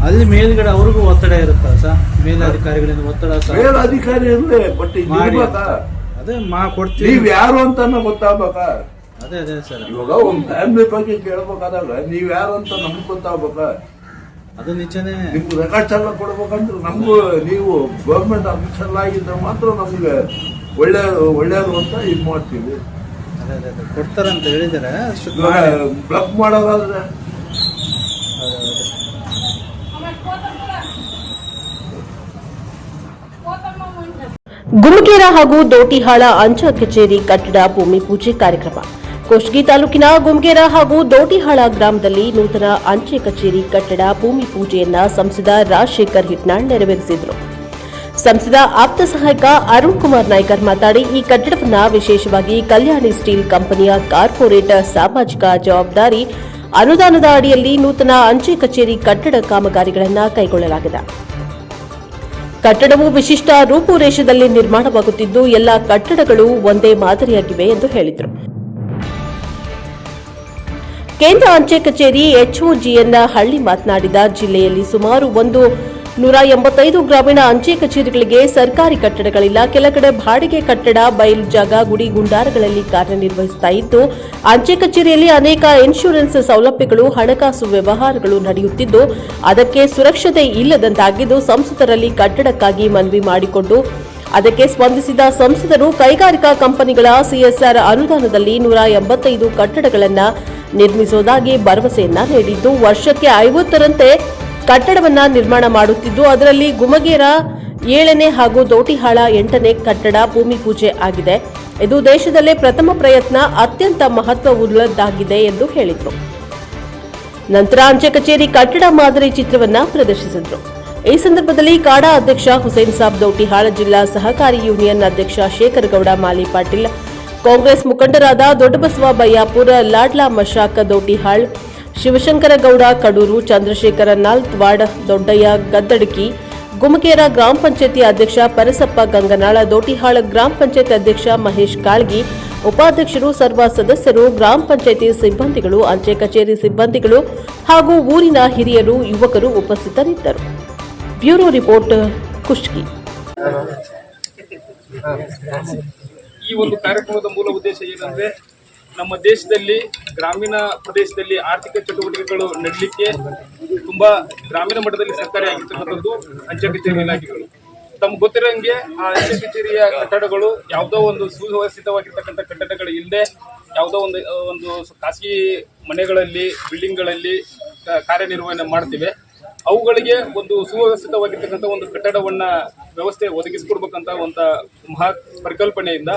ಅಲ್ಲಿ ಮೇಲ್ಗಡೆ ಅವ್ರಿಗೂ ಒತ್ತಡ ಇರುತ್ತ ಸರ್, ಮೇಲಧಿಕಾರಿಗಳಿಂದ ಒತ್ತಡ ಸರ್. ಮೇಲಧಿಕಾರಿ ಅಂದ್ರೆ ಬಟ್ ಅದೇ ಕೊಡ್ತೀವಿ. ನೀವ್ ಯಾರು ಅಂತ ಗೊತ್ತಾಗ್ಬೇಕಾ? ಅದೇ ಸರ್. ಇವಾಗ ಒಂದ್ ಫ್ಯಾಮಿಲಿ ಬಗ್ಗೆ ಕೇಳ್ಬೇಕಾದಾಗ ನೀವ್ ಯಾರು ಅಂತ ನಮ್ಗೆ ಗೊತ್ತಾಗ್ಬೇಕ? ಅದು ನಿಜನೇ. ನಿಮ್ಗೆ ರೆಕಾರ್ಡ್ಸ್ ಎಲ್ಲ ಕೊಡ್ಬೇಕಂದ್ರೆ ನಮಗೂ ನೀವು ಗೌರ್ಮೆಂಟ್ ಆಫೀಸರ್ ಆಗಿದ್ರೆ ಮಾತ್ರ ನಮ್ಗೆ ಒಳ್ಳೇದು ಅಂತ ಇದು ಮಾಡ್ತೀವಿ. ಅದೇ ಕೊಡ್ತಾರಂತ ಹೇಳಿದಾರೆ. ಬ್ಲಫ್ ಮಾಡೋದಾದ್ರೆ ಗುಮಕೇರ ಹಾಗೂ ದೋಟಿಹಾಳ ಅಂಚೆ ಕಚೇರಿ ಕಟ್ಟಡ ಭೂಮಿ ಪೂಜೆ ಕಾರ್ಯಕ್ರಮ. ಕುಷ್ಟಗಿ ತಾಲೂಕಿನ ಗುಮಕೇರ ಹಾಗೂ ದೋಟಿಹಾಳ ಗ್ರಾಮದಲ್ಲಿ ನೂತನ ಅಂಚೆ ಕಚೇರಿ ಕಟ್ಟಡ ಭೂಮಿ ಪೂಜೆಯನ್ನ ಸಂಸದ ರಾಜಶೇಖರ್ ಹಿಟ್ನಾಳ್ ನೆರವೇರಿಸಿದರು. ಸಂಸದ ಆಪ್ತ ಸಹಾಯಕ ಅರುಣ್ ಕುಮಾರ್ ನಾಯ್ಕರ್ ಮಾತನಾಡಿ, ಈ ಕಟ್ಟಡವನ್ನು ವಿಶೇಷವಾಗಿ ಕಲ್ಯಾಣಿ ಸ್ಟೀಲ್ ಕಂಪನಿಯ ಕಾರ್ಪೊರೇಟ್ ಸಾಮಾಜಿಕ ಜವಾಬ್ದಾರಿ ಅನುದಾನದ ಅಡಿಯಲ್ಲಿ ನೂತನ ಅಂಚೆ ಕಚೇರಿ ಕಟ್ಟಡ ಕಾಮಗಾರಿಗಳನ್ನು ಕೈಗೊಳ್ಳಲಾಗಿದೆ. ಕಟ್ಟಡವು ವಿಶಿಷ್ಟ ರೂಪುರೇಷದಲ್ಲಿ ನಿರ್ಮಾಣವಾಗುತ್ತಿದ್ದು ಎಲ್ಲ ಕಟ್ಟಡಗಳು ಒಂದೇ ಮಾದರಿಯಾಗಿವೆ ಎಂದು ಹೇಳಿದರು. ಕೇಂದ್ರ ಅಂಚೆ ಕಚೇರಿ ಎಚ್ಒಜಿಎನ್ ಹಳ್ಳಿ ಮಾತನಾಡಿದ, ಜಿಲ್ಲೆಯಲ್ಲಿ ಸುಮಾರು 185 ಗ್ರಾಮೀಣ ಅಂಚೆ ಕಚೇರಿಗಳಿಗೆ ಸರ್ಕಾರಿ ಕಟ್ಟಡಗಳಿಲ್ಲ. ಕೆಲ ಕಡೆ ಬಾಡಿಗೆ ಕಟ್ಟಡ, ಬಯಲು ಜಾಗ, ಗುಡಿ ಗುಂಡಾರಗಳಲ್ಲಿ ಕಾರ್ಯನಿರ್ವಹಿಸುತ್ತಾ ಇದ್ದು, ಅಂಚೆ ಕಚೇರಿಯಲ್ಲಿ ಅನೇಕ ಇನ್ಶೂರೆನ್ಸ್ ಸೌಲಭ್ಯಗಳು, ಹಣಕಾಸು ವ್ಯವಹಾರಗಳು ನಡೆಯುತ್ತಿದ್ದು, ಅದಕ್ಕೆ ಸುರಕ್ಷತೆ ಇಲ್ಲದಂತಾಗಿದ್ದು, ಸಂಸದರಲ್ಲಿ ಕಟ್ಟಡಕ್ಕಾಗಿ ಮನವಿ ಮಾಡಿಕೊಂಡು ಅದಕ್ಕೆ ಸ್ಪಂದಿಸಿದ ಸಂಸದರು ಕೈಗಾರಿಕಾ ಕಂಪನಿಗಳ ಸಿಎಸ್ಆರ್ ಅನುದಾನದಲ್ಲಿ 185 ಕಟ್ಟಡಗಳನ್ನು ನಿರ್ಮಿಸುವುದಾಗಿ ಭರವಸೆಯನ್ನ ನೀಡಿದ್ದು, ವರ್ಷಕ್ಕೆ 50ರಂತೆ ಕಟ್ಟಡವನ್ನ ನಿರ್ಮಾಣ ಮಾಡುತ್ತಿದ್ದು, ಅದರಲ್ಲಿ ಗುಮಗೇರ 7ನೇ ಹಾಗೂ ದೋಟಿಹಾಳ 8ನೇ ಕಟ್ಟಡ ಭೂಮಿ ಪೂಜೆ ಆಗಿದೆ. ಇದು ದೇಶದಲ್ಲೇ ಪ್ರಥಮ ಪ್ರಯತ್ನ, ಅತ್ಯಂತ ಮಹತ್ವವುಳ್ಳದ್ದಾಗಿದೆ ಎಂದು ಹೇಳಿದರು. ನಂತರ ಅಂಚೆ ಕಚೇರಿ ಕಟ್ಟಡ ಮಾದರಿ ಚಿತ್ರವನ್ನ ಪ್ರದರ್ಶಿಸಿದರು. ಈ ಸಂದರ್ಭದಲ್ಲಿ ಕಾಡಾ ಅಧ್ಯಕ್ಷ ಹುಸೇನ್ ಸಾಬ್ ದೋಟಿಹಾಳ, ಜಿಲ್ಲಾ ಸಹಕಾರಿ ಯೂನಿಯನ್ ಅಧ್ಯಕ್ಷ ಶೇಖರ್ ಗೌಡ ಮಾಲಿ ಪಾಟೀಲ್, ಕಾಂಗ್ರೆಸ್ ಮುಖಂಡರಾದ ದೊಡ್ಡಬಸವ ಬಯ್ಯಾಪುರ, ಲಾಡ್ಲಾ ಮಶಾಕ್ ದೋಟಿಹಾಳ್, ಶಿವಶಂಕರ ಗೌಡ ಕಡೂರು, ಚಂದ್ರಶೇಖರ ನಾಲ್ತ್ವಾಡ್, ದೊಡ್ಡಯ್ಯ ಗದ್ದಡಕಿ, ಗುಮಕೇರ ಗ್ರಾಮ ಪಂಚಾಯತಿ ಅಧ್ಯಕ್ಷ ಪರಸಪ್ಪ ಗಂಗನಾಳ, ದೋಟಿಹಾಳ ಗ್ರಾಮ ಪಂಚಾಯತ್ ಅಧ್ಯಕ್ಷ ಮಹೇಶ್ ಕಾಳ್ಗಿ, ಉಪಾಧ್ಯಕ್ಷರು, ಸರ್ವ ಸದಸ್ಯರು, ಗ್ರಾಮ ಪಂಚಾಯತಿ ಸಿಬ್ಬಂದಿಗಳು, ಅಂಚೆ ಕಚೇರಿ ಸಿಬ್ಬಂದಿಗಳು ಹಾಗೂ ಊರಿನ ಹಿರಿಯರು, ಯುವಕರು ಉಪಸ್ಥಿತರಿದ್ದರು. Bureau report, Kushtagi. ಈ ಒಂದು ಕಾರ್ಯಕ್ರಮದ ಮೂಲ ಉದ್ದೇಶ ಏನಂದ್ರೆ, ನಮ್ಮ ದೇಶದಲ್ಲಿ ಗ್ರಾಮೀಣ ಪ್ರದೇಶದಲ್ಲಿ ಆರ್ಥಿಕ ಚಟುವಟಿಕೆಗಳು ನಡೆಯಲಿಕ್ಕೆ ತುಂಬಾ ಗ್ರಾಮೀಣ ಮಟ್ಟದಲ್ಲಿ ಸಹಕಾರಿಯಾಗಿರ್ತಕ್ಕಂಥದ್ದು ಅಂಚೆ ಕಚೇರಿ ಇಲಾಖೆಗಳು. ತಮ್ಗೆ ಗೊತ್ತಿರೋಂಗೆ ಆ ಅಂಚೆ ಕಚೇರಿಯ ಕಟ್ಟಡಗಳು ಯಾವುದೋ ಒಂದು ಸುವ್ಯವಸ್ಥಿತವಾಗಿರ್ತಕ್ಕಂಥ ಕಟ್ಟಡಗಳು ಇಲ್ಲದೆ ಯಾವುದೋ ಒಂದು ಖಾಸಗಿ ಮನೆಗಳಲ್ಲಿ, ಬಿಲ್ಡಿಂಗ್ಗಳಲ್ಲಿ ಕಾರ್ಯನಿರ್ವಹಣೆ ಮಾಡ್ತಿವೆ. ಅವುಗಳಿಗೆ ಒಂದು ಸುವ್ಯವಸ್ಥಿತವಾಗಿರ್ತಕ್ಕಂಥ ಒಂದು ಕಟ್ಟಡವನ್ನ ವ್ಯವಸ್ಥೆ ಒದಗಿಸಿಕೊಡ್ಬೇಕಂತ ಒಂದು ಮಹಾ ಪರಿಕಲ್ಪನೆಯಿಂದ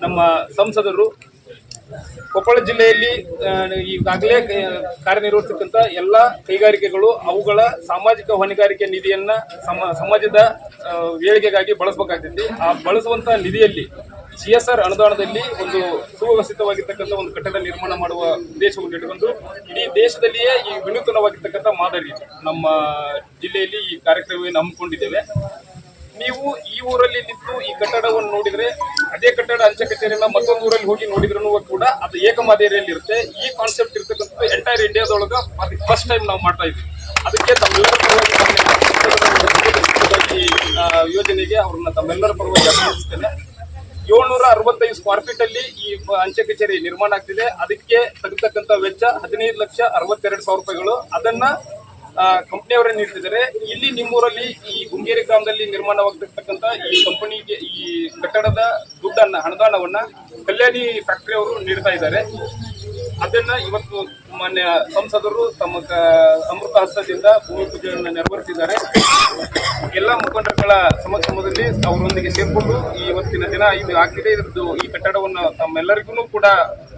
ನಮ್ಮ ಸಂಸದರು ಕೊಪ್ಪಳ ಜಿಲ್ಲೆಯಲ್ಲಿ ಈಗಾಗಲೇ ಕಾರ್ಯನಿರ್ವಹಿಸತಕ್ಕಂಥ ಎಲ್ಲ ಕೈಗಾರಿಕೆಗಳು ಅವುಗಳ ಸಾಮಾಜಿಕ ಹೊಣೆಗಾರಿಕೆ ನಿಧಿಯನ್ನ ಸಮಾಜದ ಏಳಿಗೆಗಾಗಿ ಬಳಸಬೇಕಾಗ್ತೈತಿ. ಆ ಬಳಸುವಂತ ನಿಧಿಯಲ್ಲಿ ಸಿಎಸ್ಆರ್ ಅನುದಾನದಲ್ಲಿ ಒಂದು ಸುವ್ಯವಸ್ಥಿತವಾಗಿರ್ತಕ್ಕಂಥ ಒಂದು ಕಟ್ಟಡ ನಿರ್ಮಾಣ ಮಾಡುವ ಉದ್ದೇಶವನ್ನು ಇಟ್ಟುಕೊಂಡು ಇಡೀ ದೇಶದಲ್ಲಿಯೇ ಈ ವಿನೂತನವಾಗಿರ್ತಕ್ಕಂಥ ಮಾದರಿ ನಮ್ಮ ಜಿಲ್ಲೆಯಲ್ಲಿ ಈ ಕಾರ್ಯಕ್ರಮವನ್ನು ಹಮ್ಮಿಕೊಂಡಿದ್ದೇವೆ. ನೀವು ಈ ಊರಲ್ಲಿ ನಿಂತು ಈ ಕಟ್ಟಡವನ್ನು ನೋಡಿದ್ರೆ ಅದೇ ಕಟ್ಟಡ ಅಂಚೆ ಕಚೇರಿನ ಮತ್ತೊಂದು ಊರಲ್ಲಿ ಹೋಗಿ ನೋಡಿದ್ರು ಕೂಡ ಅದು ಏಕಮಾದರಿಯಲ್ಲಿ ಇರುತ್ತೆ. ಈ ಕಾನ್ಸೆಪ್ಟ್ ಇರ್ತಕ್ಕಂಥ ಎಂಟೈರ್ ಇಂಡಿಯಾದೊಳಗ ಫಸ್ಟ್ ಟೈಮ್ ನಾವು ಮಾಡ್ತಾ ಇದ್ವಿ. ಅದಕ್ಕೆ ತಮ್ಮೆಲ್ಲರ ಪರವಾಗಿ ಯೋಜನೆಗೆ ಅವ್ರನ್ನ ತಮ್ಮೆಲ್ಲರ ಪರವಾಗಿ ಅಭಿನಂದಿಸ್ತೇನೆ. 765 ಸ್ಕ್ವೇರ್ ಫೀಟ್ ಅಲ್ಲಿ ಈ ಅಂಚೆ ಕಚೇರಿ ನಿರ್ಮಾಣ ಆಗ್ತಿದೆ. ಅದಕ್ಕೆ ತಗತಕ್ಕಂಥ ವೆಚ್ಚ 15,62,000 ರೂಪಾಯಿಗಳು. ಅದನ್ನ ಕಂಪನಿಯವರೇ ನೀಡ್ತಿದ್ದಾರೆ. ಇಲ್ಲಿ ನಿಮ್ಮೂರಲ್ಲಿ ಈ ಗುಂಗೇರಿ ಗ್ರಾಮದಲ್ಲಿ ನಿರ್ಮಾಣವಾಗತಕ್ಕಂಥ ಈ ಕಂಪನಿಗೆ ಈ ಕಟ್ಟಡದ ದುಡ್ಡನ್ನ, ಅನುದಾನವನ್ನ ಕಲ್ಯಾಣಿ ಫ್ಯಾಕ್ಟರಿ ಅವರು ನೀಡ್ತಾ ಇದ್ದಾರೆ. ಅದನ್ನ ಇವತ್ತು ಮಾನ್ಯ ಸಂಸದರು ತಮ್ಮ ಅಮೃತ ಹಸ್ತದಿಂದ ಭೂಮಿ ಪೂಜೆಯನ್ನು ನೆರವೇರಿಸಿದ್ದಾರೆ. ಎಲ್ಲ ಮುಖಂಡರುಗಳ ಸಮಕ್ಷಮದಲ್ಲಿ ಅವರೊಂದಿಗೆ ಸೇರ್ಕೊಂಡು ಇವತ್ತಿನ ದಿನ ಇದು ಆಗ್ತಿದೆ. ಇದ್ರದ್ದು ಈ ಕಟ್ಟಡವನ್ನು ತಮ್ಮೆಲ್ಲರಿಗೂ ಕೂಡ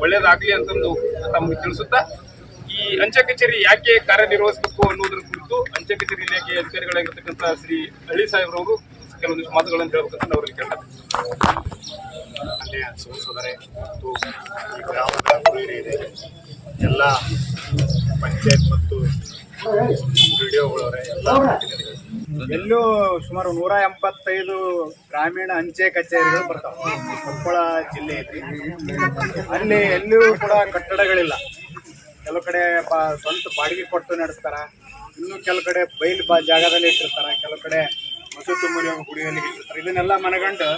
ಒಳ್ಳೇದಾಗಲಿ ಅಂತಂದು ತಮಗೆ ತಿಳಿಸುತ್ತಾ, ಈ ಈ ಅಂಚೆ ಕಚೇರಿ ಯಾಕೆ ಕಾರ್ಯನಿರ್ವಹಿಸಬೇಕು ಅನ್ನೋದ್ರ ಕುರಿತು ಅಂಚೆ ಕಚೇರಿ ಇಲಾಖೆ ಅಧಿಕಾರಿಗಳಾಗಿರ್ತಕ್ಕಂಥ ಶ್ರೀ ಹಳ್ಳಿ ಸಾಹೇಬ್ರವರು ಕೆಲವೊಂದಿಷ್ಟು ಮಾತುಗಳನ್ನು ಹೇಳಬೇಕಂತ ಅವರಿಗೆ ಕೇಳ್ತಾರೆ. ಸೋದರೇ ಮತ್ತು ಈ ಗ್ರಾಮದ ಹಿರಿಯರೇ, ಎಲ್ಲ ಪಂಚಾಯತ್ ಮತ್ತು ವಿಡಿಯೋಗಳವರೇ, ಎಲ್ಲ ಎಲ್ಲೂ ಸುಮಾರು 185 ಗ್ರಾಮೀಣ ಅಂಚೆ ಕಚೇರಿಗಳು ಬರ್ತಾವೆ ಕೊಪ್ಪಳ ಜಿಲ್ಲೆಯಲ್ಲಿ. ಅಲ್ಲಿ ಎಲ್ಲೂ ಕೂಡ ಕಟ್ಟಡಗಳಿಲ್ಲ. ಕೆಲವು ಕಡೆ ಸ್ವಂತ ಬಾಡಿಗೆ ಕೊಟ್ಟು ನಡೆಸ್ತಾರ, ಇನ್ನು ಕೆಲವು ಕಡೆ ಬಯಲು ಜಾಗದಲ್ಲಿ ಇಟ್ಟಿರ್ತಾರೆ, ಕೆಲವು ಕಡೆ ಮಸೂತಿ ಮೂಲ ಗುಡಿಯಲ್ಲಿ ಇಟ್ಟಿರ್ತಾರೆ. ಇದನ್ನೆಲ್ಲ ಮನಗಂಡು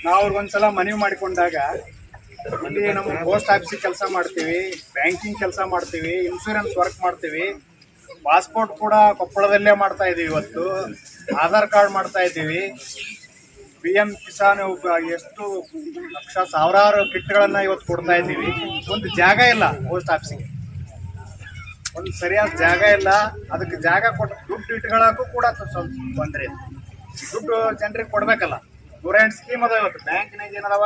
ನಾವು ಅವ್ರಿಗೊಂದ್ಸಲ ಮನವಿ ಮಾಡಿಕೊಂಡಾಗ ಇಲ್ಲಿ ನಮ್ಮ ಪೋಸ್ಟ್ ಆಫೀಸಿಗೆ ಕೆಲಸ ಮಾಡ್ತೀವಿ, ಬ್ಯಾಂಕಿಂಗ್ ಕೆಲಸ ಮಾಡ್ತೀವಿ, ಇನ್ಶೂರೆನ್ಸ್ ವರ್ಕ್ ಮಾಡ್ತೀವಿ, ಪಾಸ್ಪೋರ್ಟ್ ಕೂಡ ಕೊಪ್ಪಳದಲ್ಲೇ ಮಾಡ್ತಾ ಇದ್ದೀವಿ, ಇವತ್ತು ಆಧಾರ್ ಕಾರ್ಡ್ ಮಾಡ್ತಾ ಇದ್ದೀವಿ, PM ಕಿಸಾನ್ ಎಷ್ಟು ಲಕ್ಷ ಸಾವಿರಾರು ಕಿಟ್ಗಳನ್ನು ಇವತ್ತು ಕೊಡ್ತಾ ಇದ್ದೀವಿ. ಒಂದು ಜಾಗ ಇಲ್ಲ ಪೋಸ್ಟ್ ಆಫೀಸಿಗೆ, ಒಂದು ಸರಿಯಾದ ಜಾಗ ಇಲ್ಲ. ಅದಕ್ಕೆ ಜಾಗ ಕೊಟ್ಟು ದುಡ್ಡು ಇಟ್ಕೊಳ್ಳೋಕ್ಕೂ ಕೂಡ ಸ್ವಲ್ಪ ತೊಂದರೆ ಇದೆ. ದುಡ್ಡು ಜನರಿಗೆ ಕೊಡಬೇಕಲ್ಲ. 108 ಸ್ಕೀಮ್ ಅದಾವ ಇವತ್ತು ಬ್ಯಾಂಕಿನಾಗ, ಏನದಾವ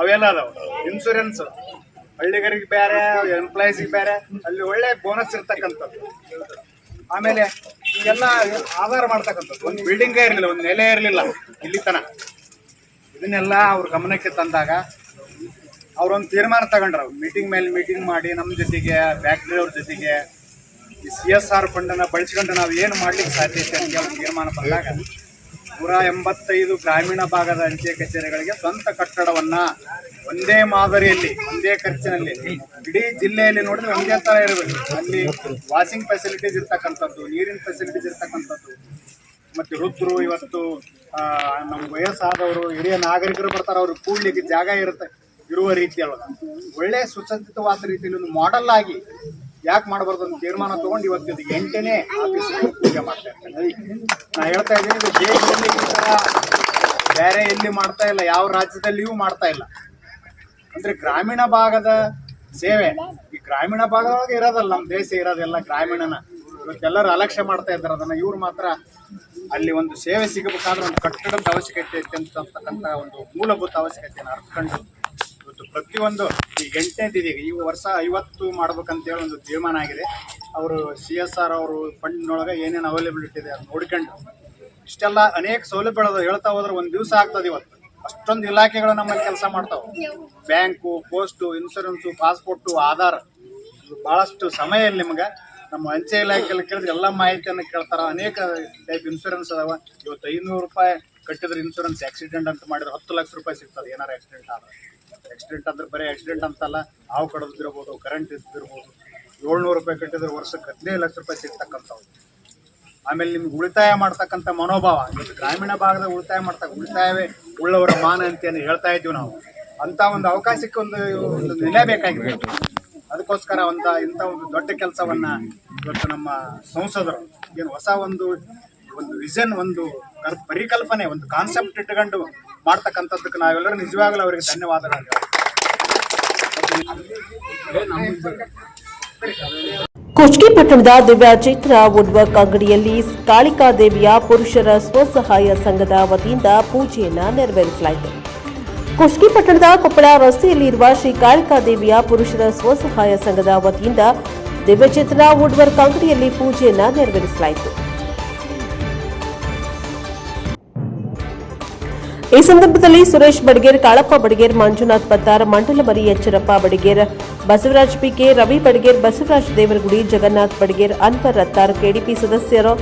ಅವೆಲ್ಲ ಅದಾವ. ಇನ್ಶೂರೆನ್ಸ್ ಹಳ್ಳಿಗರಿಗೆ ಬೇರೆ, ಎಂಪ್ಲಾಯೀಸಿಗೆ ಬೇರೆ, ಅಲ್ಲಿ ಒಳ್ಳೆ ಬೋನಸ್ ಇರ್ತಕ್ಕಂಥದ್ದು. ಆಮೇಲೆ ಈಗೆಲ್ಲ ಆಧಾರ ಮಾಡ್ತಕ್ಕಂಥದ್ದು. ಒಂದು ಬಿಲ್ಡಿಂಗೇ ಇರಲಿಲ್ಲ, ಒಂದು ನೆಲೆ ಇರಲಿಲ್ಲ ಇಲ್ಲಿ ತನ. ಇದನ್ನೆಲ್ಲ ಅವ್ರ ಗಮನಕ್ಕೆ ತಂದಾಗ ಅವ್ರೊಂದು ತೀರ್ಮಾನ ತಗೊಂಡ್ರು. ಮೀಟಿಂಗ್ ಮೇಲೆ ಮೀಟಿಂಗ್ ಮಾಡಿ ನಮ್ಮ ಜೊತೆಗೆ, ಫ್ಯಾಕ್ಟ್ರಿಯವ್ರ ಜೊತೆಗೆ ಈ CSR ಫಂಡನ್ನು ಬಳಸ್ಕೊಂಡು ನಾವು ಏನು ಮಾಡ್ಲಿಕ್ಕೆ ಸಾಧ್ಯತೆ ಅಂತ ಹೇಳಿ ತೀರ್ಮಾನ ಬಂದಾಗ 185 ಗ್ರಾಮೀಣ ಭಾಗದ ಅಂಚೆ ಕಚೇರಿಗಳಿಗೆ ಸ್ವಂತ ಕಟ್ಟಡವನ್ನು ಒಂದೇ ಮಾದರಿಯಲ್ಲಿ, ಒಂದೇ ಖರ್ಚಿನಲ್ಲಿ, ಇಡೀ ಜಿಲ್ಲೆಯಲ್ಲಿ ನೋಡಿದ್ರೆ ಒಂದೇ ಥರ ಇರಬೇಕು. ಅಲ್ಲಿ ವಾಷಿಂಗ್ ಫೆಸಿಲಿಟೀಸ್ ಇರ್ತಕ್ಕಂಥದ್ದು, ನೀರಿನ ಫೆಸಿಲಿಟೀಸ್ ಇರ್ತಕ್ಕಂಥದ್ದು, ಮತ್ತು ವೃದ್ಧರು, ಇವತ್ತು ನಮ್ಮ ವಯಸ್ಸಾದವರು, ಹಿರಿಯ ನಾಗರಿಕರು ಬರ್ತಾರೆ, ಅವ್ರಿಗೆ ಕೂಡ್ಲಿಕ್ಕೆ ಜಾಗ ಇರುವ ರೀತಿಯೊಳಗೆ ಒಳ್ಳೆ ಸುಸಜ್ಜಿತವಾದ ರೀತಿಯಲ್ಲಿ ಒಂದು ಮಾಡೆಲ್ ಆಗಿ ಯಾಕೆ ಮಾಡಬಾರ್ದು ಅಂತ ತೀರ್ಮಾನ ತೊಗೊಂಡು ಇವತ್ತು ಇದು 8ನೇ ಆಫೀಸ್ ಪೂಜೆ ಮಾಡ್ತಾ ಇರ್ತಾರೆ. ನಾ ಹೇಳ್ತಾ ಇದ್ದೀನಿ, ಇದು ದೇಶದಲ್ಲಿ ಈ ಥರ ಬೇರೆ ಎಲ್ಲಿ ಮಾಡ್ತಾ ಇಲ್ಲ, ಯಾವ ರಾಜ್ಯದಲ್ಲಿಯೂ ಮಾಡ್ತಾ ಇಲ್ಲ. ಅಂದರೆ ಗ್ರಾಮೀಣ ಭಾಗದ ಸೇವೆ, ಈ ಗ್ರಾಮೀಣ ಭಾಗದೊಳಗೆ ಇರೋದಲ್ಲ ನಮ್ಮ ದೇಶ ಇರೋದೆಲ್ಲ ಗ್ರಾಮೀಣನ. ಇವತ್ತೆಲ್ಲರೂ ಅಲಕ್ಷ್ಯ ಮಾಡ್ತಾ ಇದ್ದಾರೆ ಅದನ್ನು. ಇವ್ರು ಮಾತ್ರ ಅಲ್ಲಿ ಒಂದು ಸೇವೆ ಸಿಗಬೇಕಾದ್ರೆ ಒಂದು ಕಟ್ಟಡದ ಅವಶ್ಯಕತೆ ಐತೆ ಅಂತಕ್ಕಂಥ ಒಂದು ಮೂಲಭೂತ ಅವಶ್ಯಕತೆಯನ್ನು ಅರ್ತ್ಕೊಂಡು ಇವತ್ತು ಪ್ರತಿಯೊಂದು ಈ 8ನೇದಿದೆ, ಈ ವರ್ಷ 50 ಮಾಡ್ಬೇಕಂತೇಳಿ ಒಂದು ತೀರ್ಮಾನ ಆಗಿದೆ. ಅವರು CSR ಅವರು ಫಂಡ್ನೊಳಗೆ ಏನೇನು ಅವೈಲೇಬಿಲಿಟಿ ಇದೆ ಅದು ನೋಡ್ಕೊಂಡು ಇಷ್ಟೆಲ್ಲ ಅನೇಕ ಸೌಲಭ್ಯಗಳು ಹೇಳ್ತಾ ಹೋದ್ರೆ ಒಂದು ದಿವಸ ಆಗ್ತದೆ. ಇವತ್ತು ಅಷ್ಟೊಂದು ಇಲಾಖೆಗಳು ನಮ್ಮಲ್ಲಿ ಕೆಲಸ ಮಾಡ್ತಾವೆ. Bank, post, insurance, passport, Aadhaar, ಭಾಳಷ್ಟು ಸಮಯ ಇಲ್ಲ ನಿಮ್ಗೆ. ನಮ್ಮ ಅಂಚೆ ಇಲಾಖೆಯಲ್ಲಿ ಕೇಳಿದ್ರೆ ಎಲ್ಲ ಮಾಹಿತಿಯನ್ನು ಕೇಳ್ತಾರೆ. ಅನೇಕ ಟೈಪ್ ಇನ್ಶೂರೆನ್ಸ್ ಅದಾವ. ಇವತ್ತು 500 ರೂಪಾಯಿ ಕಟ್ಟಿದ್ರೆ ಇನ್ಶೂರೆನ್ಸ್, ಆಕ್ಸಿಡೆಂಟ್ ಅಂತ ಮಾಡಿದ್ರೆ 10 ಲಕ್ಷ ರೂಪಾಯಿ ಸಿಗ್ತದೆ. ಏನಾರು ಆಕ್ಸಿಡೆಂಟ್ ಆದರೆ, ಆಕ್ಸಿಡೆಂಟ್ ಅಂದ್ರೆ ಬರೀ ಆಕ್ಸಿಡೆಂಟ್ ಅಂತಲ್ಲ, ಹಾವು ಕಡಿದಿರ್ಬೋದು, ಕರೆಂಟ್ ಇದ್ದಿರ್ಬೋದು. 700 ರೂಪಾಯಿ ಕಟ್ಟಿದ್ರೆ ವರ್ಷಕ್ಕೆ 15 ಲಕ್ಷ ರೂಪಾಯಿ ಸಿಗ್ತಕ್ಕಂಥವು. ಆಮೇಲೆ ನಿಮ್ಗೆ ಉಳಿತಾಯ ಮಾಡ್ತಕ್ಕಂಥ ಮನೋಭಾವ, ಇವತ್ತು ಗ್ರಾಮೀಣ ಭಾಗದ ಉಳಿತಾಯವೇ ಉಳ್ಳವರ ಮಾನ ಅಂತೇನು ಹೇಳ್ತಾ ಇದ್ದೀವಿ ನಾವು. ಅಂಥ ಒಂದು ಅವಕಾಶಕ್ಕೆ ಒಂದು ನೆಲೆ ಬೇಕಾಗಿದೆ. ಅದಕ್ಕೋಸ್ಕರ ಇಂಥ ಒಂದು ದೊಡ್ಡ ಕೆಲಸವನ್ನು ಇವತ್ತು ನಮ್ಮ ಸಂಸದರು ಏನು ಹೊಸ ಒಂದು ವಿಷನ್, ಒಂದು ಪರಿಕಲ್ಪನೆ, ಒಂದು ಕಾನ್ಸೆಪ್ಟ್ ಇಟ್ಕೊಂಡು ಮಾಡ್ತಕ್ಕಂಥದ್ದಕ್ಕೆ ನಾವೆಲ್ಲರೂ ನಿಜವಾಗಲೂ ಅವರಿಗೆ ಧನ್ಯವಾದಗಳು. ಕುಷ್ಟಗಿ ಪಟ್ಟಣದ ದಿವ್ಯ ಚೈತ್ರ ವುಡ್ ವರ್ಕ್ ಅಂಗಡಿಯಲ್ಲಿ ಕಾಳಿಕಾ ದೇವಿಯ ಪುರುಷರ ಸ್ವಸಹಾಯ ಸಂಘದ ವತಿಯಿಂದ ಪೂಜೆಯನ್ನ ನೆರವೇರಿಸಲಾಯಿತು. ಕುಷ್ಟಗಿ ಪಟ್ಟಣದ ಕೊಪ್ಪಳ ರಸ್ತೆಯಲ್ಲಿ ಇರುವ ಶ್ರೀ ಕಾಳಿಕಾ ದೇವಿಯ ಪುರುಷರ ಸ್ವಸಹಾಯ ಸಂಘದ ವತಿಯಿಂದ ದಿವ್ಯ ಚೈತ್ರ ವುಡ್ ವರ್ಕ್ ಅಂಗಡಿಯಲ್ಲಿ ಪೂಜೆಯನ್ನ ನೆರವೇರಿಸಲಾಯಿತು. ಈ ಸಂದರ್ಭದಲ್ಲಿ ಸುರೇಶ್ ಬಡಗೇರ್, ಕಾಳಪ್ಪ ಬಡಗೇರ್, ಮಂಜುನಾಥ್ ಪತ್ತಾರ್, ಮಂಡಲಮರಿ ಎಚ್ಚರಪ್ಪ ಬಡಗೇರ್, ಬಸವರಾಜ್ ಪಿಕೆ, ರವಿ ಬಡಗೇರ್, ಬಸವರಾಜ್ ದೇವರಗುಡಿ, ಜಗನ್ನಾಥ್ ಬಡಗೇರ್, ಅನ್ವರ್ ರತ್ತಾರ್, KDP ಸದಸ್ಯರು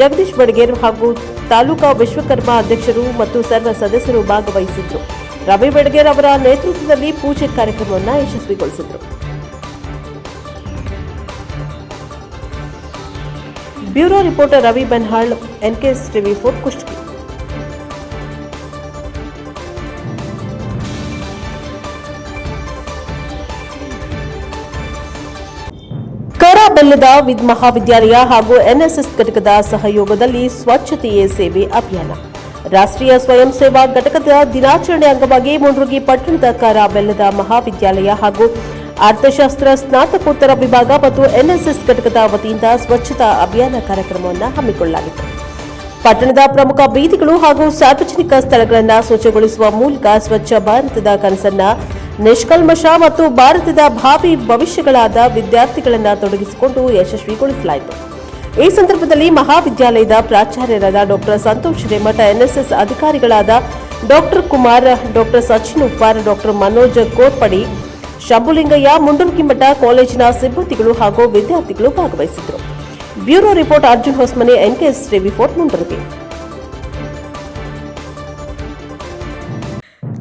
ಜಗದೀಶ್ ಬಡಗೇರ್ ಹಾಗೂ ತಾಲೂಕಾ ವಿಶ್ವಕರ್ಮ ಅಧ್ಯಕ್ಷರು ಮತ್ತು ಸರ್ವ ಸದಸ್ಯರು ಭಾಗವಹಿಸಿದ್ರು. ರವಿ ಬಡಗೇರ್ ಅವರ ನೇತೃತ್ವದಲ್ಲಿ ಪೂಜೆ ಕಾರ್ಯಕ್ರಮವನ್ನು ಯಶಸ್ವಿಗೊಳಿಸಿದರು. Bureau reporter Ravi Banhal, NKS TV4 Kushtagi. Bellad ಮಹಾವಿದ್ಯಾಲಯ ಹಾಗೂ NSS ಘಟಕದ ಸಹಯೋಗದಲ್ಲಿ ಸ್ವಚ್ಛತೆಯೇ ಸೇವೆ ಅಭಿಯಾನ. ರಾಷ್ಟ್ರೀಯ ಸ್ವಯಂ ಸೇವಾ ಘಟಕದ ದಿನಾಚರಣೆ ಅಂಗವಾಗಿ ಮುಂಡ್ರುಗಿ ಪಟ್ಟಣದ ಕರ ಬೆಲ್ಲದ ಮಹಾವಿದ್ಯಾಲಯ ಹಾಗೂ ಅರ್ಥಶಾಸ್ತ್ರ ಸ್ನಾತಕೋತ್ತರ ವಿಭಾಗ ಮತ್ತು NSS ಘಟಕದ ವತಿಯಿಂದ ಸ್ವಚ್ಛತಾ ಅಭಿಯಾನ ಕಾರ್ಯಕ್ರಮವನ್ನು ಹಮ್ಮಿಕೊಳ್ಳಲಾಗಿತ್ತು. ಪಟ್ಟಣದ ಪ್ರಮುಖ ಬೀದಿಗಳು ಹಾಗೂ ಸಾರ್ವಜನಿಕ ಸ್ಥಳಗಳನ್ನು ಸ್ವಚ್ಛಗೊಳಿಸುವ ಮೂಲಕ ಸ್ವಚ್ಛ ಭಾರತದ ಕನಸನ್ನ ನಿಷ್ಕಲ್ಮಶ ಮತ್ತು ಭಾರತದ ಭಾವಿ ಭವಿಷ್ಯಗಳಾದ ವಿದ್ಯಾರ್ಥಿಗಳನ್ನು ತೊಡಗಿಸಿಕೊಂಡು ಯಶಸ್ವಿಗೊಳಿಸಲಾಯಿತು. ಈ ಸಂದರ್ಭದಲ್ಲಿ ಮಹಾವಿದ್ಯಾಲಯದ ಪ್ರಾಚಾರ್ಯರಾದ ಡಾಕ್ಟರ್ ಸಂತೋಷ್ ಹಿರೇಮಠ, ಎನ್ಎಸ್ಎಸ್ ಅಧಿಕಾರಿಗಳಾದ doctor Kumar, doctor Sachin Uppar, doctor Manoj Korpadi, Shambhulingayya, Mundalkimath ಕಾಲೇಜಿನ ಸಿಬ್ಬಂದಿಗಳು ಹಾಗೂ ವಿದ್ಯಾರ್ಥಿಗಳು ಭಾಗವಹಿಸಿದ್ದರು. Bureau report Arjun Hosmane, NKS TV 4 Mundaragi.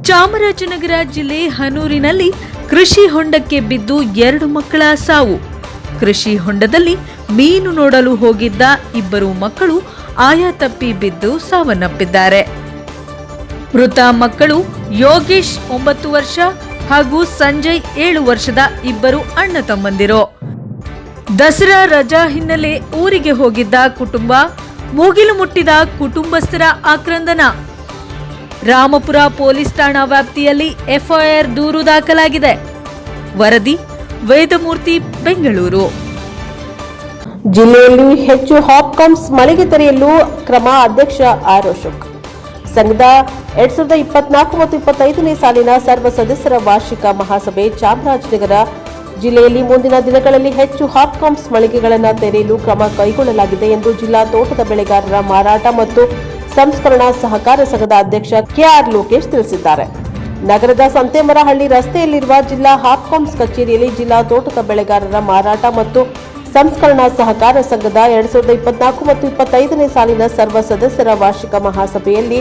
Chamarajanagar ಜಿಲ್ಲೆ ಹನೂರಿನಲ್ಲಿ ಕೃಷಿ ಹೊಂಡಕ್ಕೆ ಬಿದ್ದು 2 ಮಕ್ಕಳ ಸಾವು. ಕೃಷಿ ಹೊಂಡದಲ್ಲಿ ಮೀನು ನೋಡಲು ಹೋಗಿದ್ದ 2 ಮಕ್ಕಳು ಆಯ ತಪ್ಪಿ ಬಿದ್ದು ಸಾವನ್ನಪ್ಪಿದ್ದಾರೆ. ಮೃತ ಮಕ್ಕಳು ಯೋಗೇಶ್ 9 ವರ್ಷ ಹಾಗೂ ಸಂಜಯ್ 7 ವರ್ಷದ 2 ಅಣ್ಣ ತಮ್ಮಂದಿರು. ದಸರಾ ರಜಾ ಹಿನ್ನೆಲೆ ಊರಿಗೆ ಹೋಗಿದ್ದ ಕುಟುಂಬ ಮುಗಿಲು ಮುಟ್ಟಿದ ಕುಟುಂಬಸ್ಥರ ಆಕ್ರಂದನ. ರಾಮಪುರ ಪೊಲೀಸ್ ಠಾಣಾ ವ್ಯಾಪ್ತಿಯಲ್ಲಿ ಎಫ್ಐಆರ್ ದೂರು ದಾಖಲಾಗಿದೆ. ವರದಿ ವೇದಮೂರ್ತಿ, ಬೆಂಗಳೂರು. ಜಿಲ್ಲೆಯಲ್ಲಿ ಹೆಚ್ಚು ಹಾಪ್ಕಾಮ್ಸ್ ಮಳಿಗೆ ತೆರೆಯಲು ಕ್ರಮ. ಅಧ್ಯಕ್ಷ ಆರ್ ಅಶೋಕ್. ಸಂಘದ 2024 ಮತ್ತು 25ನೇ ಸಾಲಿನ ಸರ್ವ ಸದಸ್ಯರ ವಾರ್ಷಿಕ ಮಹಾಸಭೆ ಚಾಮರಾಜನಗರ ಜಿಲ್ಲೆಯಲ್ಲಿ ಮುಂದಿನ ದಿನಗಳಲ್ಲಿ ಹೆಚ್ಚು ಹಾಪ್ಕಾಮ್ಸ್ ಮಳಿಗೆಗಳನ್ನು ತೆರೆಯಲು ಕ್ರಮ ಕೈಗೊಳ್ಳಲಾಗಿದೆ ಎಂದು ಜಿಲ್ಲಾ ತೋಟದ ಬೆಳೆಗಾರರ ಮಾರಾಟ ಮತ್ತು ಸಂಸ್ಕರಣಾ ಸಹಕಾರ ಸಂಘದ ಅಧ್ಯಕ್ಷ ಕೆಆರ್ ಲೋಕೇಶ್ ತಿಳಿಸಿದ್ದಾರೆ. ನಗರದ ಸಂತೇಮರಹಳ್ಳಿ ರಸ್ತೆಯಲ್ಲಿರುವ ಜಿಲ್ಲಾ ಹಾಪ್ಕಾಮ್ಸ್ ಕಚೇರಿಯಲ್ಲಿ ಜಿಲ್ಲಾ ತೋಟದ ಬೆಳೆಗಾರರ ಮಾರಾಟ ಮತ್ತು ಸಂಸ್ಕರಣಾ ಸಹಕಾರ ಸಂಘದ 2024 ಮತ್ತು 25ನೇ ಸಾಲಿನ ಸರ್ವ ಸದಸ್ಯರ ವಾರ್ಷಿಕ ಮಹಾಸಭೆಯಲ್ಲಿ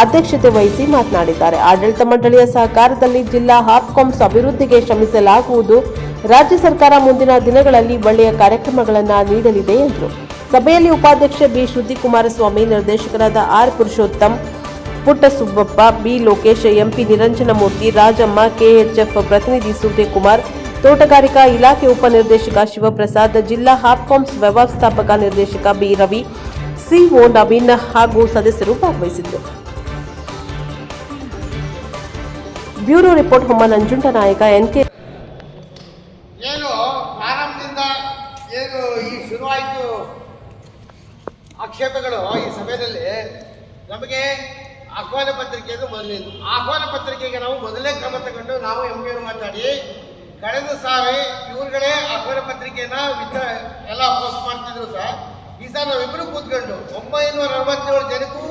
ಅಧ್ಯಕ್ಷತೆ ವಹಿಸಿ ಮಾತನಾಡಿದ್ದಾರೆ. ಆಡಳಿತ ಮಂಡಳಿಯ ಸಹಕಾರದಲ್ಲಿ ಜಿಲ್ಲಾ ಹಾಪ್ಕಾಮ್ಸ್ ಅಭಿವೃದ್ಧಿಗೆ ಶ್ರಮಿಸಲಾಗುವುದು. ರಾಜ್ಯ ಸರ್ಕಾರ ಮುಂದಿನ ದಿನಗಳಲ್ಲಿ ಒಳ್ಳೆಯ ಕಾರ್ಯಕ್ರಮಗಳನ್ನು ನೀಡಲಿದೆ ಎಂದರು. ಸಭೆಯಲ್ಲಿ ಉಪಾಧ್ಯಕ್ಷ ಬಿ ಶ್ರುತಿಕುಮಾರಸ್ವಾಮಿ, ನಿರ್ದೇಶಕರಾದ R Purushottam, Puttasubbappa, B Lokesh, MP Niranjanamurthy, Rajamma, KHF ಪ್ರತಿನಿಧಿ ಸೂರ್ಯಕುಮಾರ್, ತೋಟಗಾರಿಕಾ ಇಲಾಖೆ ಉಪನಿರ್ದೇಶಕ ಶಿವಪ್ರಸಾದ್, ಜಿಲ್ಲಾ ಹಾಪ್ಕಾಮ್ಸ್ ವ್ಯವಸ್ಥಾಪಕ ನಿರ್ದೇಶಕ ಬಿ ರವಿ, ಸಿಒ ನವೀನ್ ಹಾಗೂ ಸದಸ್ಯರು ಭಾಗವಹಿಸಿದ್ದರು. Bureau report Homma Nanjundanayaka, NK. ಏನು ಪ್ರಾರಂಭದಿಂದ ಏನು ಈ ಶುರುವಾಯಿತು ಆಕ್ಷೇಪಗಳು ಈ ಸಭೆಯಲ್ಲಿ, ನಮಗೆ ಆಹ್ವಾನ ಪತ್ರಿಕೆಯನ್ನು ಮೊದಲಿದ್ದು ಆಹ್ವಾನ ಪತ್ರಿಕೆಗೆ ನಾವು ಮೊದಲೇ ಕ್ರಮ ತಗೊಂಡು ನಾವು ಎಂಪಿಯವರು ಮಾತಾಡಿ ಕಳೆದ ಸಾರಿ ಇವ್ರುಗಳೇ ಆಹ್ವಾನ ಪತ್ರಿಕೆಯನ್ನು ಎಲ್ಲ ಪೋಸ್ಟ್ ಮಾಡ್ತಿದ್ರು ಸರ್. ಈ ಸಾರಿ ನಾವಿಬ್ಬರು ಕೂತ್ಕೊಂಡು 967 ಜನಕ್ಕೂ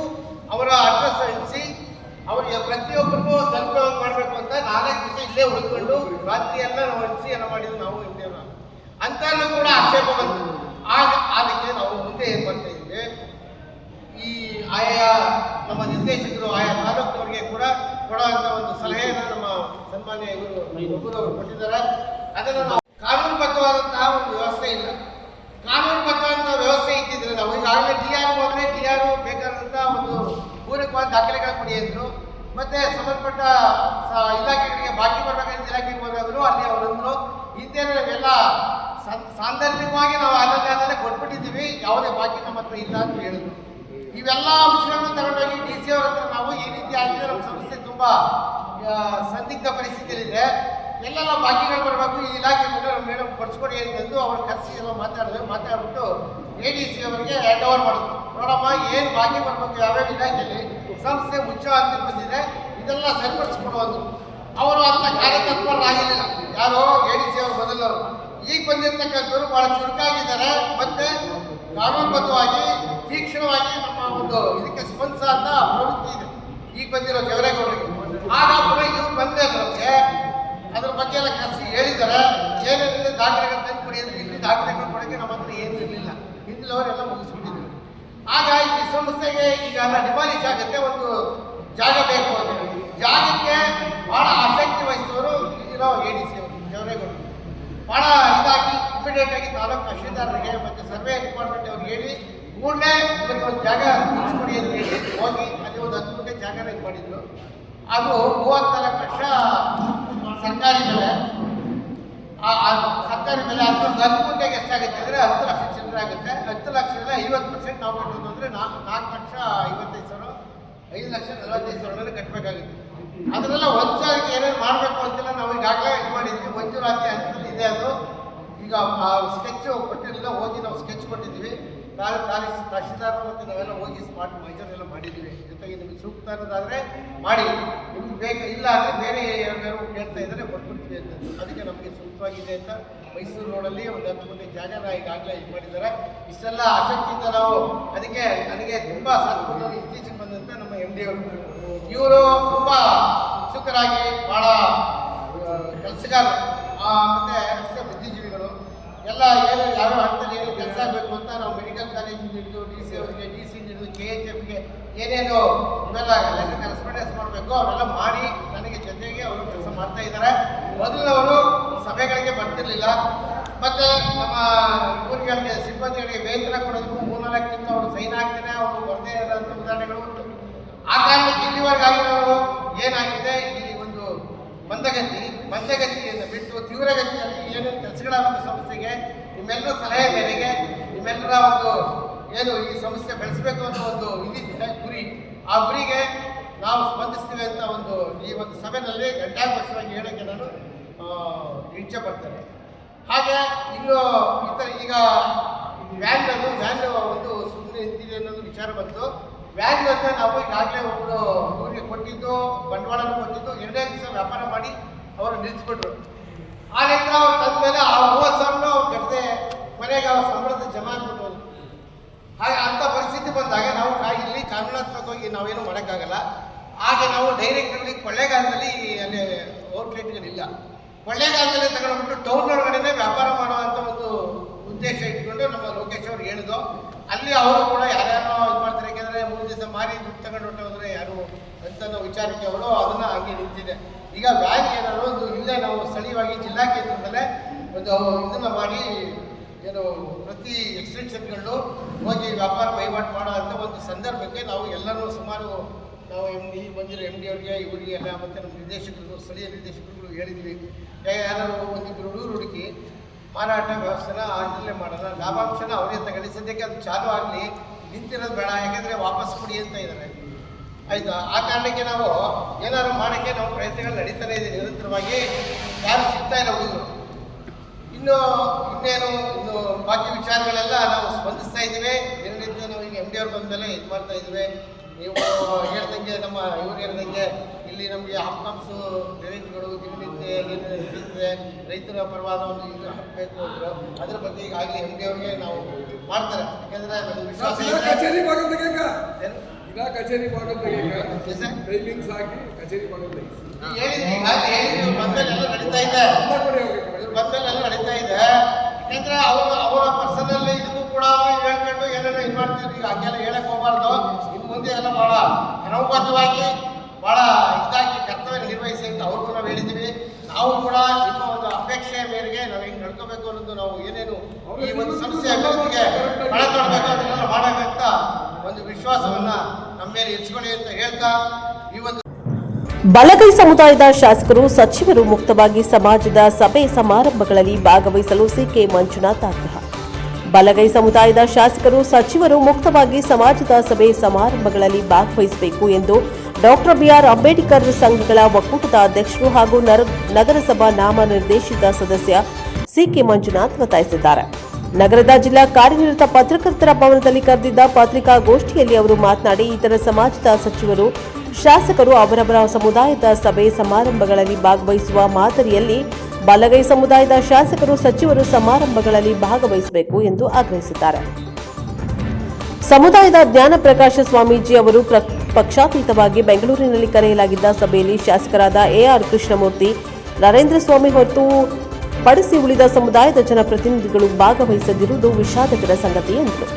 ಅವರ ಅಡ್ರೆಸ್ ಹಂಚಿಸಿ ಅವ್ರಿಗೆ ಪ್ರತಿಯೊಬ್ಬರಿಗೂ ಸದುಪಯೋಗ ಮಾಡಬೇಕು ಅಂತ 4 ದಿವಸ ಇಲ್ಲೇ ಉಳ್ಕೊಂಡು ರಾತ್ರಿ ಎಲ್ಲ ನಾವು ಹಂಚಿಸಿ ಎಲ್ಲ ಮಾಡಿದ್ವಿ ನಾವು ಎಂಪಿಯವರು. ಅಂತಲ್ಲೂ ಕೂಡ ಆಕ್ಷೇಪ ಬಂತು. ಅದಕ್ಕೆ ನಾವು ಮುಂದೆ ಏನು ಮಾಡ್ತಾ ಇದ್ವಿ, ಈ ಆಯಾ ನಮ್ಮ ನಿರ್ದೇಶಕರು ಆಯಾ ತಾಲೂಕಿನವರಿಗೆ ಕೂಡ ಕೊಡುವಂಥ ಒಂದು ಸಲಹೆಯನ್ನು ನಮ್ಮ ಸನ್ಮಾನ್ಯ ಇವರು ಕೊಟ್ಟಿದ್ದಾರೆ. ಅದನ್ನು ನಾವು ಕಾನೂನುಬದ್ಧವಾದಂತಹ ಒಂದು ವ್ಯವಸ್ಥೆ ಇಲ್ಲ. ಕಾನೂನುಬದ್ಧವಾದಂತಹ ವ್ಯವಸ್ಥೆ ಇದ್ದಿದ್ರೆ ನಾವು ಈಗಾಗಲೇ ಡಿಆರ್ ಹೋದರೆ ಡಿಆರ್ ಬೇಕಾದಂಥ ಒಂದು ಪೂರಕವಾದ ದಾಖಲೆಗಳ ಪಡೆಯಿದ್ರು. ಮತ್ತೆ ಸಂಬಂಧಪಟ್ಟ ಇಲಾಖೆಗಳಿಗೆ ಬಾಕಿ ಬರಬೇಕಾದ ಇಲಾಖೆಗೆ ಹೋದಾಗಲೂ ಅಲ್ಲಿ ಅವರನ್ನು ಇಂತೇನೆ ನಾವೆಲ್ಲ ಸಾಂದರ್ಭಿಕವಾಗಿ ನಾವು ಅಲ್ಲೇ ಕೊಟ್ಬಿಟ್ಟಿದ್ದೀವಿ, ಯಾವುದೇ ಬಾಕಿ ನಮ್ಮ ಹತ್ರ ಇಲ್ಲ ಅಂತ ಹೇಳಿದ್ರು. ಇವೆಲ್ಲ ಅಂಶಗಳನ್ನು ತಗೊಂಡೋಗಿ DC ಅವರ ಹತ್ರ ನಾವು ಈ ರೀತಿ ಆಗಿದೆ, ನಮ್ಮ ಸಂಸ್ಥೆ ತುಂಬ ಸಂದಿಗ್ಧ ಪರಿಸ್ಥಿತಿಯಲ್ಲಿದೆ, ಎಲ್ಲ ಬಾಕಿಗಳು ಬರಬೇಕು, ಈ ಇಲಾಖೆ ನಮ್ಮ ಮೇಡಮ್ ಕೊಡಿಸ್ಕೊಡಿ ಅಂತಂದು ಅವ್ರು ಕರೆಸಿ ಎಲ್ಲ ಮಾತಾಡ್ಬಿಟ್ಟು ADC ಅವರಿಗೆ ಹ್ಯಾಂಡ್ ಓವರ್ ಮಾಡಿದ್ರು. ನೋಡಮ್ಮ, ಏನು ಬಾಕಿ ಬರಬೇಕು ಯಾವ್ಯಾವ ಇಲಾಖೆಯಲ್ಲಿ ಸಂಸ್ಥೆ ಮುಚ್ಚೋ ಅಂತ ಬಂದಿದೆ, ಇದೆಲ್ಲ ಸರಿಪಡಿಸ್ಕೊಡುವಂದು. ಅವರು ಅಂತ ಕಾರ್ಯತತ್ಪರರಾಗಿರಲಿಲ್ಲ. ಯಾರೋ ADC ಅವರು ಮೊದಲವರು. ಈಗ ಬಂದಿರ್ತಕ್ಕಂಥವ್ರು ಬಹಳ ಚುರುಕಾಗಿದ್ದಾರೆ, ಮತ್ತೆ ಕಾನೂನುಬದ್ಧವಾಗಿ ತೀಕ್ಷ್ಣವಾಗಿ ನಮ್ಮ ಒಂದು ಇದಕ್ಕೆ ಸ್ಪಂದಿಸ ಅಂತ ಪ್ರವೃತ್ತಿ ಇದೆ ಈಗ ಬಂದಿರೋ ಜವರೇಗೌಡರಿಗೆ. ಆಗ ಕೂಡ ಇವ್ರು ಬಂದೇ ನಮಗೆ ಅದ್ರ ಬಗ್ಗೆ ಎಲ್ಲ ಕರೆಸಿ ಹೇಳಿದ್ದಾರೆ, ಏನೇನಿದೆ ದಾಖಲೆಗಳು ತಂದು ಕೊಡಿ ಅಂದ್ರೆ ಇಲ್ಲಿ ದಾಖಲೆಗಳು ಕೊಡೋಕ್ಕೆ ನಮ್ಮ ಹತ್ರ ಏನೂ ಇರಲಿಲ್ಲ, ಹಿಂದಿಲವರೆಲ್ಲ ಮುಗಿಸ್ಬಿಟ್ಟಿದ್ರು. ಆಗ ಈ ಸಂಸ್ಥೆಗೆ ಈಗ ಡಿಮಾಲಿಷ್ ಆಗುತ್ತೆ, ಒಂದು ಜಾಗ ಬೇಕು ಅಂತ ಜಾಗಕ್ಕೆ ಭಾಳ ಆಸಕ್ತಿ ವಹಿಸಿದವರು ಇಲ್ಲಿರೋ ADC ಅವರು ಜವರೇಗೌಡರು. ಭಾಳ ಇದಾಗಿ ಇಮಿಡಿಯೇಟ್ ಆಗಿ ತಾಲೂಕು ತಹಶೀಲ್ದಾರರಿಗೆ ಮತ್ತು ಸರ್ವೆ ಡಿಪಾರ್ಟ್ಮೆಂಟ್ ಅವ್ರಿಗೆ ಹೇಳಿ ಕೂಡಲೇ ಇವರಿಗೆ ಒಂದು ಜಾಗ ತಿಳಿಸ್ಕೊಡಿ ಅಂತ ಹೇಳಿ ಹೋಗಿ ಅಲ್ಲಿ ಒಂದು 10 ಗುಂಟೆ ಜಾಗನ ಇದು ಮಾಡಿದ್ರು. ಅದು 34 ಲಕ್ಷ ಸರ್ಕಾರಿ ಬೆಲೆ. ಸರ್ಕಾರಿ ಬೆಲೆ ಅದು 10 ಗುಂಟೆಗೆ ಎಷ್ಟಾಗುತ್ತೆ ಅಂದರೆ 10 ಲಕ್ಷ ಚಿಲ್ಲರೆ ಆಗುತ್ತೆ. 10 ಲಕ್ಷದಲ್ಲಿ 50% ನಾವು ಕಟ್ಟೋದು ಅಂದರೆ 4,55,000, 5,45,000 ಕಟ್ಟಬೇಕಾಗುತ್ತೆ. ಅದನ್ನೆಲ್ಲ ಒಂದು ಸಾರಿಗೆ ಏನೇನು ಮಾಡಬೇಕು ಅಂತೆಲ್ಲ ನಾವು ಈಗಾಗಲೇ ಇದು ಮಾಡಿದ್ವಿ, ಮಂಜೂರಾತಿ ಹಂತದಲ್ಲಿ ಇದೆ. ಅದು ಈಗ ಸ್ಕೆಚ್ ಕೊಟ್ಟಿರಲಿಲ್ಲ, ಹೋಗಿ ನಾವು ಸ್ಕೆಚ್ ಕೊಟ್ಟಿದ್ದೀವಿ. ತಹಶೀಲ್ದಾರ್ ಮತ್ತು ನಾವೆಲ್ಲ ಹೋಗಿ ಸ್ಪಾಟ್ ಮಾನಿಟರ್ ಎಲ್ಲ ಮಾಡಿದ್ದೀವಿ. ಜೊತೆಗೆ ನಿಮಗೆ ಸೂಕ್ತ ಅನ್ನೋದಾದರೆ ಮಾಡಿ, ನಿಮ್ಗೆ ಬೇಕು ಇಲ್ಲ ಅಂದರೆ ಬೇರೆ ಯಾರು ಕೇಳ್ತಾ ಇದ್ದಾರೆ ಬರ್ಬಿಡ್ತೀವಿ ಅಂತ. ಅದಕ್ಕೆ ನಮಗೆ ಸೂಕ್ತವಾಗಿದೆ ಅಂತ ಮೈಸೂರು ರೋಡಲ್ಲಿ ಒಂದು 10 ಕೋಟಿ ಜಾಗನ ಈಗಾಗಲೇ ಇದು ಮಾಡಿದ್ದಾರೆ. ಇಷ್ಟೆಲ್ಲ ಆಸಕ್ತಿಯಿಂದ ನಾವು ಅದಕ್ಕೆ ನನಗೆ ತುಂಬ ಸಾಕು ಇತ್ತೀಚೆಗೆ ಬಂದಂತೆ ನಮ್ಮ MD ಅವರು ಇವರು ತುಂಬ ಉತ್ಸುಕರಾಗಿ ಭಾಳ ಕೆಲಸಗಾರರು ಮತ್ತು ಅಷ್ಟೇ ಬುದ್ಧಿಜೀವಿಗಳು ಎಲ್ಲ ಏನು ಯಾವ ಹಂತದಲ್ಲಿ ಏನು ಕೆಲಸ ಆಗಬೇಕು ಅಂತ ನಾವು ಮೆಡಿಕಲ್ ಕಾಲೇಜಿಂದ ಹಿಡಿದು DC ಅವರಿಗೆ, DC ಹಿಡಿದು KHFಗೆ ಏನೇನು ಇವೆಲ್ಲ ಕರೆಸ್ಪಾಂಡೆನ್ಸ್ ಮಾಡಬೇಕು ಅವೆಲ್ಲ ಮಾಡಿ ನನಗೆ ಜೊತೆಗೆ ಅವರು ಕೆಲಸ ಮಾಡ್ತಾ ಇದ್ದಾರೆ. ಮೊದಲು ಅವರು ಸಭೆಗಳಿಗೆ ಬರ್ತಿರ್ಲಿಲ್ಲ. ಮತ್ತು ನಮ್ಮ ಊರುಗಳಿಗೆ ಸಿಬ್ಬಂದಿಗಳಿಗೆ ವೇತನ ಕೊಡೋದಕ್ಕೂ 3-4 ತಿಂಗಳು ಅವರು ಸೈನ್ ಆಗ್ತಾನೆ ಅವರು ಬರದೇ ಇರೋಂಥ ಉದಾಹರಣೆಗಳು ಉಂಟು. ಆ ಕಾರಣಕ್ಕೆ ಇಲ್ಲಿವರೆಗಾಗಿರೋರು ಏನಾಗಿದೆ, ಈ ಒಂದು ಮಂದಗತಿಯನ್ನು ಬಿಟ್ಟು ತೀವ್ರಗತಿಯಲ್ಲಿ ಏನೇನು ಕೆಲಸಗಳಾಗಬೇಕು ಸಂಸ್ಥೆಗೆ ನಿಮ್ಮೆಲ್ಲರ ಸಲಹೆ ಮೇರೆಗೆ ನಿಮ್ಮೆಲ್ಲರ ಒಂದು ಏನು ಈ ಸಂಸ್ಥೆ ಬೆಳೆಸಬೇಕು ಅನ್ನೋ ಒಂದು ಇದಿದೆ ಗುರಿ, ಆ ಗುರಿಗೆ ನಾವು ಸ್ಪಂದಿಸ್ತೀವಿ ಅಂತ ಈ ಒಂದು ಸಭೆಯಲ್ಲಿ ಘಂಟಾಘೋಷವಾಗಿ ಹೇಳೋಕ್ಕೆ ನಾನು ಇಚ್ಛೆ ಪಡ್ತೇನೆ. ಹಾಗೆ ಇನ್ನು ಈಗ ವ್ಯಾನ್ ಒಂದು ಸುಮ್ಮನೆ ನಿಂತಿದೆ ಅನ್ನೋದು ವಿಚಾರ ಬಂತು. ವ್ಯಾನ್ ಅಂತ ನಾವು ಈಗಾಗಲೇ ಒಬ್ಬರು ಊರಿಗೆ ಕೊಟ್ಟಿದ್ದು, ಬಂಡವಾಳನ ಕೊಟ್ಟಿದ್ದು, 2 ದಿವಸ ವ್ಯಾಪಾರ ಮಾಡಿ ಅವರು ನಿಲ್ಲಿಸ್ಬಿಟ್ರು. ಆ ನಂತರ ಅವ್ರು ತಂದಮೇಲೆ ಆ 30,000 ಅವ್ರು ಕಟ್ಟದೆ ಮನೆಗೆ ಅವ್ರ ಸಂಬಳದ ಜಮಾ ಆಗ್ಬಿಟ್ಟು ಹಾಗೆ ಅಂಥ ಪರಿಸ್ಥಿತಿ ಬಂದಾಗ ನಾವು ಇಲ್ಲಿ ಕಾನೂನಾತ್ಮಕವಾಗಿ ನಾವೇನು ಮಾಡೋಕ್ಕಾಗಲ್ಲ. ಹಾಗೆ ನಾವು ಡೈರೆಕ್ಟಾಗಿ ಕೊಳ್ಳೇಗಾಲದಲ್ಲಿ ಅಲ್ಲಿ ಔಟ್ಲೆಟ್ಗಳಿಲ್ಲ, ಕೊಳ್ಳೇಗಾಲದಲ್ಲಿ ತಗೊಂಡ್ಬಿಟ್ಟು ಟೌನ್ ಒಳಗಡೆ ವ್ಯಾಪಾರ ಮಾಡುವಂಥ ಒಂದು ಉದ್ದೇಶ ಇಟ್ಕೊಂಡು ನಮ್ಮ ಲೋಕೇಶ್ ಅವ್ರಿಗೆ ಹೇಳಿದ್ರು. ಅಲ್ಲಿ ಅವರು ಕೂಡ ಯಾರ್ಯಾರೋ ಇದು ಮಾಡ್ತಾರೆ, ಯಾಕೆಂದರೆ 3 ದಿವಸ ಮಾರಿ ದುಡ್ಡು ತಗೊಂಡು ಹೋದರೆ ಯಾರು ಅಂತ ವಿಚಾರಕ್ಕೆ ಅವರು ಅದನ್ನು ಹಂಗೆ ನಿಂತಿದೆ. ಈಗ ವ್ಯಾನ್ ಏನಾದ್ರು ಒಂದು ಇಲ್ಲೇ ನಾವು ಸ್ಥಳೀಯವಾಗಿ ಜಿಲ್ಲಾ ಕೇಂದ್ರದಲ್ಲೇ ಒಂದು ಇದನ್ನು ಮಾಡಿ ಏನು ಪ್ರತಿ ಎಕ್ಸ್ಟೆನ್ಷನ್ಗಳು ಹೋಗಿ ವ್ಯಾಪಾರ ವಹಿವಾಟು ಮಾಡೋ ಅಂಥ ಒಂದು ಸಂದರ್ಭಕ್ಕೆ ನಾವು ಎಲ್ಲರೂ ಸುಮಾರು ನಾವು ಬಂದಿರೋ MD ಅವರಿಗೆ ಇವರಿಗೆ ಎಲ್ಲ ಮತ್ತು ನಮ್ಮ ನಿರ್ದೇಶಕರು, ಸ್ಥಳೀಯ ನಿರ್ದೇಶಕರುಗಳು ಹೇಳಿದ್ವಿ, ಯಾರು ಒಂದಿಬ್ಬರು ಹುಡುಕಿ ಮಾರಾಟ ವ್ಯವಸ್ಥೆನ ಇಲ್ಲೇ ಮಾಡೋಣ, ಲಾಭಾಂಶನ ಅವರೇ ತಗೊಳ್ಳಿ, ಸದ್ಯಕ್ಕೆ ಅದು ಚಾಲು ಆಗಲಿ, ನಿಂತಿರೋದು ಬೇಡ, ಯಾಕೆಂದರೆ ವಾಪಸ್ ಕೊಡಿ ಅಂತ ಇದ್ದಾರೆ. ಆಯಿತಾ? ಆ ಕಾರಣಕ್ಕೆ ನಾವು ಏನಾದ್ರು ಮಾಡೋಕ್ಕೆ ನಾವು ಪ್ರಯತ್ನಗಳು ನಡೀತಾನೆ ಇದೆ ನಿರಂತರವಾಗಿ. ಯಾರು ಸಿಗ್ತಾ ಇಲ್ಲ ಹುಡುಗರು. ಇನ್ನು ಬಾಕಿ ವಿಚಾರಗಳೆಲ್ಲ ನಾವು ಸ್ಪಂದಿಸ್ತಾ ಇದ್ದೀವಿ. ದಿನನಿತ್ಯ ನಾವು ಈಗ MD ಅವ್ರು ಬಂದ ಮೇಲೆ ಇದು ಮಾಡ್ತಾ ಇದ್ದೀವಿ. ನೀವು ಹೇಳ್ದಂಗೆ ಇವ್ರು ಹೇಳ್ದಂಗೆ ಇಲ್ಲಿ ನಮಗೆ ಹಾಪ್ಕಾಮ್ಸು ಡಿರೆಕ್ಟ್ಗಳು ದಿನನಿತ್ಯ ಏನು ನಡೀತಿದೆ, ರೈತರ ಪರವಾದ ಒಂದು ಇದು ಹಾಕಬೇಕು ಅಂದರು. ಅದ್ರ ಬಗ್ಗೆ ಈಗಾಗಲೇ MD ಅವ್ರಿಗೆ ನಾವು ಮಾಡ್ತಾರೆ. ಯಾಕೆಂದರೆ ನಮಗೆ ವಿಶ್ವಾಸ ಕಚೇರಿ ಟೈಮಿಂಗ್ಸ್ ಹಾಕಿ ಕಚೇರಿ ಹೇಳಿದ್ವಿ. ಈಗಾಗಲೇ ಹೇಳಿದ್ವಿ, ಬಂದಮೇಲೆ ಎಲ್ಲ ನಡೀತಾ ಇದೆ, ಬಂದಮೇಲೆ ನಡೀತಾ ಇದೆ. ಯಾಕೆಂದರೆ ಅವರ ಪರ್ಸನಲ್ ಇದಕ್ಕೂ ಕೂಡ ಅವರು ಹೇಳ್ಕೊಂಡು ಏನೇನೋ ಇದು ಮಾಡ್ತಿದ್ರು. ಈಗ ಹಂಗೆಲ್ಲ ಹೇಳಕ್ಕೆ ಹೋಗಬಾರ್ದು. ಇನ್ನು ಮುಂದೆ ಎಲ್ಲ ಭಾಳ ಕ್ರಮಬದ್ಧವಾಗಿ ಭಾಳ ಇದಾಗಿ ಕರ್ತವ್ಯ ನಿರ್ವಹಿಸಿ ಅಂತ ಅವ್ರಿಗೂ ನಾವು ಹೇಳಿದ್ದೀವಿ. ನಾವು ಕೂಡ ನಿಮ್ಮ ಒಂದು ಅಪೇಕ್ಷೆಯ ಮೇರೆಗೆ ನಾವು ಹಿಂಗೆ ನಡ್ಕೋಬೇಕು ಅನ್ನೋದು, ನಾವು ಏನೇನು ಈ ಒಂದು ಸಂಸ್ಥೆ ಅಭಿವೃದ್ಧಿಗೆ ಹಣ ತೊಡಬೇಕು ಅದನ್ನೆಲ್ಲ ಮಾಡಬೇಕಂತ ಒಂದು ವಿಶ್ವಾಸವನ್ನು ನಮ್ಮ ಮೇಲೆ ಇರಿಸ್ಕೊಳ್ಳಿ ಅಂತ ಹೇಳ್ತಾ ಈ ಒಂದು ಬಲಗೈ ಸಮುದಾಯದ ಶಾಸಕರು, ಸಚಿವರು ಮುಕ್ತವಾಗಿ ಸಮಾಜದ ಸಭೆ ಸಮಾರಂಭಗಳಲ್ಲಿ ಭಾಗವಹಿಸಲು ಸಿಕೆ ಮಂಜುನಾಥ್ ಆಗ್ರಹ. ಬಲಗೈ ಸಮುದಾಯದ ಶಾಸಕರು, ಸಚಿವರು ಮುಕ್ತವಾಗಿ ಸಮಾಜದ ಸಭೆ ಸಮಾರಂಭಗಳಲ್ಲಿ ಭಾಗವಹಿಸಬೇಕು ಎಂದು ಡಾಕ್ಟರ್ BR ಅಂಬೇಡ್ಕರ್ ಸಂಘಗಳ ಒಕ್ಕೂಟದ ಅಧ್ಯಕ್ಷರು ಹಾಗೂ ನಗರಸಭಾ ನಾಮನಿರ್ದೇಶಿತ ಸದಸ್ಯ ಸಿಕೆ ಮಂಜುನಾಥ್ ಒತ್ತಾಯಿಸಿದ್ದಾರೆ. ನಗರದ ಜಿಲ್ಲಾ ಕಾರ್ಯನಿರತ ಪತ್ರಕರ್ತರ ಭವನದಲ್ಲಿ ಕರೆದಿದ್ದ ಪತ್ರಿಕಾಗೋಷ್ಠಿಯಲ್ಲಿ ಅವರು ಮಾತನಾಡಿ, ಇತರ ಸಮಾಜದ ಸಚಿವರು, ಶಾಸಕರು ಅವರವರ ಸಮುದಾಯದ ಸಭೆ ಸಮಾರಂಭಗಳಲ್ಲಿ ಭಾಗವಹಿಸುವ ಮಾದರಿಯಲ್ಲಿ ಬಲಗೈ ಸಮುದಾಯದ ಶಾಸಕರು, ಸಚಿವರು ಸಮಾರಂಭಗಳಲ್ಲಿ ಭಾಗವಹಿಸಬೇಕು ಎಂದು ಆಗ್ರಹಿಸಿದ್ದಾರೆ. ಸಮುದಾಯದ ಜ್ಞಾನಪ್ರಕಾಶ ಸ್ವಾಮೀಜಿ ಅವರು ಪಕ್ಷಾತೀತವಾಗಿ ಬೆಂಗಳೂರಿನಲ್ಲಿ ಕರೆಯಲಾಗಿದ್ದ ಸಭೆಯಲ್ಲಿ ಶಾಸಕರಾದ AR ಕೃಷ್ಣಮೂರ್ತಿ, ನರೇಂದ್ರ ಸ್ವಾಮಿ ಹೊರತುಪಡಿಸಿ ಉಳಿದ ಸಮುದಾಯದ ಜನಪ್ರತಿನಿಧಿಗಳು ಭಾಗವಹಿಸದಿರುವುದು ವಿಷಾದಕರ ಸಂಗತಿ ಎಂದರು.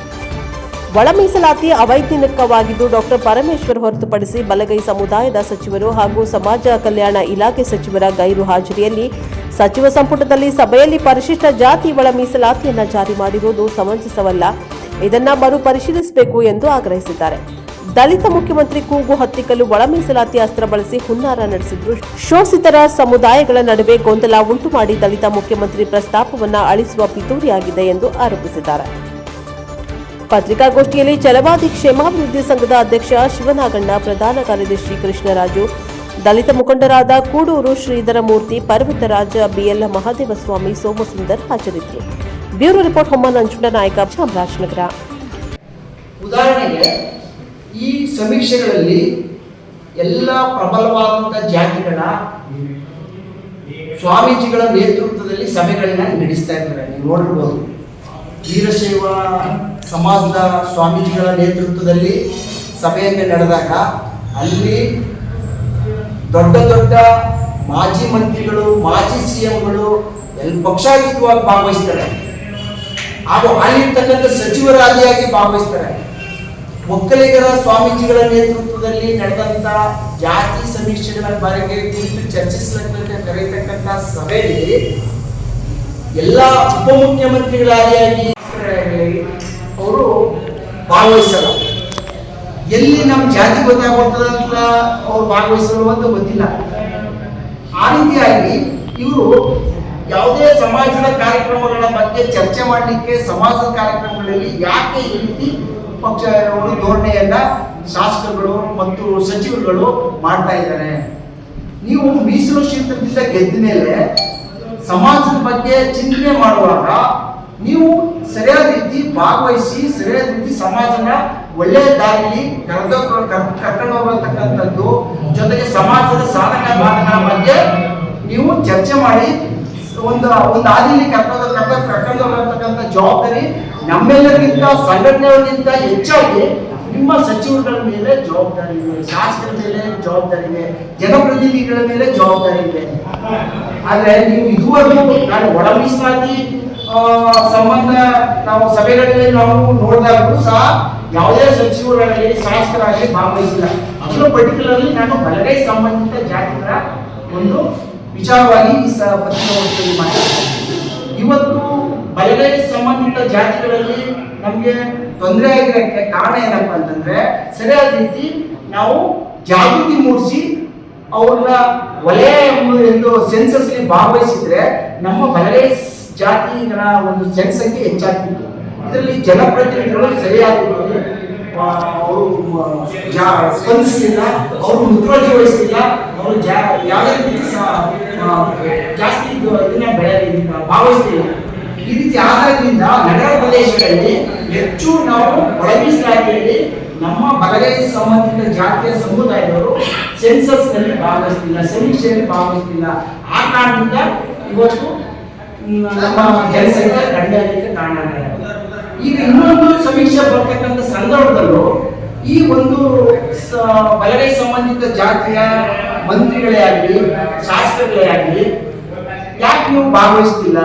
ಒಳ ಮೀಸಲಾತಿ ಅವೈಜ್ಞಾನಿಕವಾಗಿದ್ದು ಡಾಕ್ಟರ್ ಪರಮೇಶ್ವರ್ ಹೊರತುಪಡಿಸಿ ಬಲಗೈ ಸಮುದಾಯದ ಸಚಿವರು ಹಾಗೂ ಸಮಾಜ ಕಲ್ಯಾಣ ಇಲಾಖೆ ಸಚಿವರ ಗೈರು ಹಾಜರಿಯಲ್ಲಿ ಸಚಿವ ಸಂಪುಟದಲ್ಲಿ ಸಭೆಯಲ್ಲಿ ಪರಿಶಿಷ್ಟ ಜಾತಿ ಒಳ ಮೀಸಲಾತಿಯನ್ನು ಜಾರಿ ಮಾಡಿರುವುದು ಸಮಂಜಸವಲ್ಲ, ಇದನ್ನ ಮರುಪರಿಶೀಲಿಸಬೇಕು ಎಂದು ಆಗ್ರಹಿಸಿದ್ದಾರೆ. ದಲಿತ ಮುಖ್ಯಮಂತ್ರಿ ಕೂಗು ಹತ್ತಿಕ್ಕಲು ಒಳ ಮೀಸಲಾತಿ ಅಸ್ತ್ರ ಬಳಸಿ ಹುನ್ನಾರ ನಡೆಸಿದ್ರು. ಶೋಷಿತರ ಸಮುದಾಯಗಳ ನಡುವೆ ಗೊಂದಲ ಉಂಟು ಮಾಡಿ ದಲಿತ ಮುಖ್ಯಮಂತ್ರಿ ಪ್ರಸ್ತಾಪವನ್ನು ಅಳಿಸುವ ಪಿತೂರಿಯಾಗಿದೆ ಎಂದು ಆರೋಪಿಸಿದ್ದಾರೆ. ಪತ್ರಿಕಾಗೋಷ್ಠಿಯಲ್ಲಿ ಛಲವಾದಿ ಕ್ಷೇಮಾಭಿವೃದ್ಧಿ ಸಂಘದ ಅಧ್ಯಕ್ಷ ಶಿವನಾಗಣ್ಣ, ಪ್ರಧಾನ ಕಾರ್ಯದರ್ಶಿ ಕೃಷ್ಣರಾಜು, ದಲಿತ ಮುಖಂಡರಾದ ಕೂಡೂರು ಶ್ರೀಧರಮೂರ್ತಿ, ಪರ್ವತರಾಜ, BL ಮಹಾದೇವಸ್ವಾಮಿ, ಸೋಮಸುಂದರ್ ಹಾಜರಿದ್ದರು. ಬ್ಯೂರೋ ರಿಪೋರ್ಟ್ ಹೊಮ್ಮ ನಂಜುಂಡ ನಾಯಕ, ಚಾಮರಾಜನಗರ. ಉದಾಹರಣೆಗೆ ಈ ಸಮೀಕ್ಷೆಗಳಲ್ಲಿ ಎಲ್ಲ ಪ್ರಬಲವಾದಂಥ ಜಾತಿಗಳ ಸ್ವಾಮೀಜಿಗಳ ನೇತೃತ್ವದಲ್ಲಿ ಸಭೆಗಳನ್ನ ನಡೆಸ್ತಾ ಇದ್ದಾರೆ. ನೀವು ನೋಡಿರ್ಬೋದು, ವೀರಶೈವ ಸಮಾಜದ ಸ್ವಾಮೀಜಿಗಳ ನೇತೃತ್ವದಲ್ಲಿ ಸಭೆಯನ್ನು ನಡೆದಾಗ ಅಲ್ಲಿ ದೊಡ್ಡ ದೊಡ್ಡ ಮಾಜಿ ಮಂತ್ರಿಗಳು, ಮಾಜಿ CMಗಳು ಪಕ್ಷಾತೀತವಾಗಿ ಭಾಗವಹಿಸ್ತಾರೆ ಹಾಗೂ ಅಲ್ಲಿರ್ತಕ್ಕಂಥ ಸಚಿವರಾದಿಯಾಗಿ ಭಾಗವಹಿಸ್ತಾರೆ. ಒಕ್ಕಲಿಗರ ಸ್ವಾಮೀಜಿಗಳ ನೇತೃತ್ವದಲ್ಲಿ ನಡೆದಂತ ಜಾತಿ ಸಮೀಕ್ಷೆಗಳ ಬಗ್ಗೆ ಕುರಿತು ಚರ್ಚಿಸಲಿಕ್ಕೆ ಕರೆಯತಕ್ಕಂಥ ಸಭೆಯಲ್ಲಿ ಎಲ್ಲ ಉಪಮುಖ್ಯಮಂತ್ರಿಗಳಾದಿಯಾಗಿ ಅವರು ಭಾಗವಹಿಸಲ್ಲ. ಎಲ್ಲಿ ನಮ್ಮ ಜಾತಿ ಗೊತ್ತಾಗ್ತದ ಅಂತ ಅವ್ರು ಭಾಗವಹಿಸಲು ಅಂತ ಗೊತ್ತಿಲ್ಲ. ಆ ರೀತಿಯಾಗಿ ಇವರು ಯಾವುದೇ ಸಮಾಜದ ಕಾರ್ಯಕ್ರಮಗಳ ಬಗ್ಗೆ ಚರ್ಚೆ ಮಾಡಲಿಕ್ಕೆ ಸಮಾಜದ ಕಾರ್ಯಕ್ರಮಗಳಲ್ಲಿ ಯಾಕೆ ಈ ರೀತಿ ಪಕ್ಷ ಧೋರಣೆಯನ್ನ ಶಾಸಕರುಗಳು ಮತ್ತು ಸಚಿವರುಗಳು ಮಾಡ್ತಾ ಇದ್ದಾರೆ? ನೀವು ಮೀಸಲು ಕ್ಷೇತ್ರದಿಂದ ಗೆದ್ದ ಮೇಲೆ ಸಮಾಜದ ಬಗ್ಗೆ ಚಿಂತನೆ ಮಾಡುವಾಗ ನೀವು ಸರಿಯಾದ ರೀತಿ ಭಾಗವಹಿಸಿ ಸರಿಯಾದ ರೀತಿ ಸಮಾಜನ ಒಳ್ಳೆಯ ದಾರಿಯಲ್ಲಿ ಕರ್ಕೊಂಡು ಹೋಗತಕ್ಕಂಥದ್ದು, ಜೊತೆಗೆ ಸಮಾಜದ ಸಾಧಕ ಬಾಧಕಗಳ ಬಗ್ಗೆ ನೀವು ಚರ್ಚೆ ಮಾಡಿ ಒಂದು ಹಾದಿಯಲ್ಲಿ ಕರ್ಕೊಂಡು ಹೋಗತಕ್ಕಂಥ ಜವಾಬ್ದಾರಿ ನಮ್ಮೆಲ್ಲರಿಗಿಂತ ಸಂಘಟನೆಗಳಿಗಿಂತ ಹೆಚ್ಚಾಗಿ ನಿಮ್ಮ ಸಚಿವರುಗಳ ಮೇಲೆ ಜವಾಬ್ದಾರಿ ಇದೆ, ಶಾಸಕರ ಮೇಲೆ ಜವಾಬ್ದಾರಿ ಇದೆ, ಜನಪ್ರತಿನಿಧಿಗಳ ಮೇಲೆ ಜವಾಬ್ದಾರಿ ಇದೆ. ಆದ್ರೆ ನೀವು ಇದುವರೆಗೂ ನಾನು ಒಳ ಮೀಸಲಾತಿ ಸಂಬಂಧ ನಾವು ಸಭೆಗಳಲ್ಲಿ ನಾವು ನೋಡಿದಾಗೂ ಸಹ ಯಾವುದೇ ಸಚಿವರಲ್ಲಿ ಶಾಸಕರಾಗಿ ಭಾಗವಹಿಸಿಲ್ಲ. ಅದರ ಪರ್ಟಿಕ್ಯುಲರ್ಲಿ ನಾನು ಬಲಗೈ ಸಂಬಂಧಿತ ಜಾತಿಗಳ ಒಂದು ವಿಚಾರವಾಗಿ ಈ ಪತ್ರಿಕಾಗೋಷ್ಠಿಯಲ್ಲಿ ಮಾಡಿದ್ದೇನೆ. ಇವತ್ತು ಬಲಗೈ ಸಂಬಂಧಿತ ಜಾತಿಗಳಲ್ಲಿ ನಮಗೆ ತೊಂದರೆ ಆಗಿರೋಕ್ಕೆ ಕಾರಣ ಏನಪ್ಪಾ ಅಂತಂದ್ರೆ, ಸರಿಯಾದ ರೀತಿ ನಾವು ಜಾಗೃತಿ ಮೂಡಿಸಿ ಅವ್ರನ್ನ ವಲಯ ಎಂದು ಸೆನ್ಸಸ್ ಭಾಗವಹಿಸಿದ್ರೆ ನಮ್ಮ ಬಲಗೈ ಜಾತಿಗಳ ಒಂದು ಜನಸಂಖ್ಯೆ ಹೆಚ್ಚಾಗ್ತಿತ್ತು. ಇದರಲ್ಲಿ ಜನಪ್ರತಿನಿಧಿಗಳು ಸರಿಯಾಗಿ ಅವರು ಸ್ಪಂದಿಸಲಿಲ್ಲ, ಅವರು ಮುತುವರ್ಜಿ ವಹಿಸಲಿಲ್ಲ, ಅವರು ಯಾವುದೇ ರೀತಿ ಜಾಸ್ತಿ ಇದನ್ನ ಭಾಗವಹಿಸಲಿಲ್ಲ. ಈ ರೀತಿ ಆದಾಗಿಂದ ನಗರ ಪ್ರದೇಶಗಳಲ್ಲಿ ಹೆಚ್ಚು ನಾವು ಒಳ ಮೀಸಲಾತಿಯಲ್ಲಿ ನಮ್ಮ ಬಲಗೈ ಸಂಬಂಧಿತ ಜಾತಿಯ ಸಮುದಾಯದವರು ಸೆನ್ಸಸ್ ನಲ್ಲಿ ಭಾಗವಹಿಸಲಿಲ್ಲ, ಸಮೀಕ್ಷೆಯಲ್ಲಿ ಭಾಗವಹಿಸಲಿಲ್ಲ. ಆ ಕಾರಣದಿಂದ ಇವತ್ತು ನಮ್ಮ ಜನಸಂಖ್ಯೆ ಕಡಿಮೆ ಆಗಲಿಕ್ಕೆ ಕಾರಣ ಆಗಿದೆ. ಈಗ ಇನ್ನೊಂದು ಸಮೀಕ್ಷೆ ಬರ್ತಕ್ಕಂಥ ಸಂದರ್ಭದಲ್ಲೂ ಈ ಒಂದು ಬಲಗೈ ಸಂಬಂಧಿತ ಜಾತಿಯ ಮಂತ್ರಿಗಳೇ ಆಗಲಿ ಶಾಸಕರುಗಳೇ ಆಗಲಿ ಯಾಕೆ ನೀವು ಭಾಗವಹಿಸ್ತಿಲ್ಲ?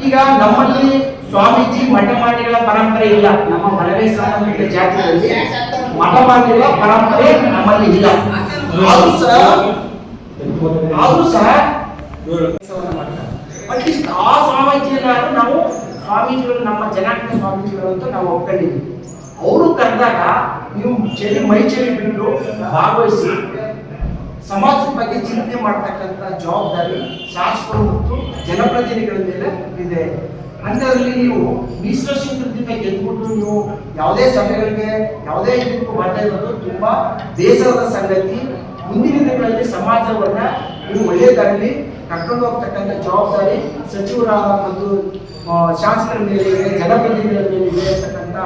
ಈಗ ನಮ್ಮಲ್ಲಿ ಸ್ವಾಮೀಜಿ ಮಠಮಾನ್ಯಗಳ ಪರಂಪರೆ ಇಲ್ಲ. ನಮ್ಮ ಬಲಗೈ ಸಂಬಂಧಿತ ಜಾತಿಯಲ್ಲಿ ಮಠಮಾನ್ಯಗಳ ಪರಂಪರೆ ನಮ್ಮಲ್ಲಿ ಇಲ್ಲ. ಆದ್ರೂ ಸಹ ಅಟ್ಲೀಸ್ಟ್ ಆ ಸ್ವಾಮೀಜಿಯನ್ನಾದ್ರೂ ನಾವು ಸ್ವಾಮೀಜಿಗಳು ನಮ್ಮ ಜನಾಂಗ ಸ್ವಾಮೀಜಿಗಳು ಅಂತ ನಾವು ಒಪ್ಕೊಂಡಿದ್ವಿ. ಅವರು ಕರೆದಾಗ ನೀವು ಮೈ ಚಳಿ ಬಿಟ್ಟು ಭಾಗವಹಿಸಿ ಸಮಾಜದ ಬಗ್ಗೆ ಚಿಂತನೆ ಮಾಡ್ತಕ್ಕಂಥ ಜವಾಬ್ದಾರಿ ಶಾಸಕರು ಮತ್ತು ಜನಪ್ರತಿನಿಧಿಗಳ ಮೇಲೆ ಇದೆ. ಅಂಥದ್ರಲ್ಲಿ ನೀವು ಮೀಸಲು ಕ್ಷೇತ್ರದಿಂದ ಗೆದ್ದುಬಿಟ್ಟು ನೀವು ಯಾವುದೇ ಸಭೆಗಳಿಗೆ ಯಾವುದೇ ಇದಕ್ಕೂ ಬರ್ತಾ ಇರೋದು ತುಂಬಾ ಬೇಸರದ ಸಂಗತಿ. ಮುಂದಿನ ದಿನಗಳಲ್ಲಿ ಸಮಾಜವನ್ನ ನೀವು ಒಳ್ಳೆಯ ದಾರಿಯಲ್ಲಿ ಕರ್ಕೊಂಡು ಹೋಗ್ತಕ್ಕಂಥ ಜವಾಬ್ದಾರಿ ಸಚಿವರ ಮತ್ತು ಶಾಸಕರ ಮೇಲೆ ಇದೆ, ಜನಪ್ರತಿನಿಧಿಗಳ ಮೇಲೆ ಇದೆ ಅಂತಕ್ಕಂಥ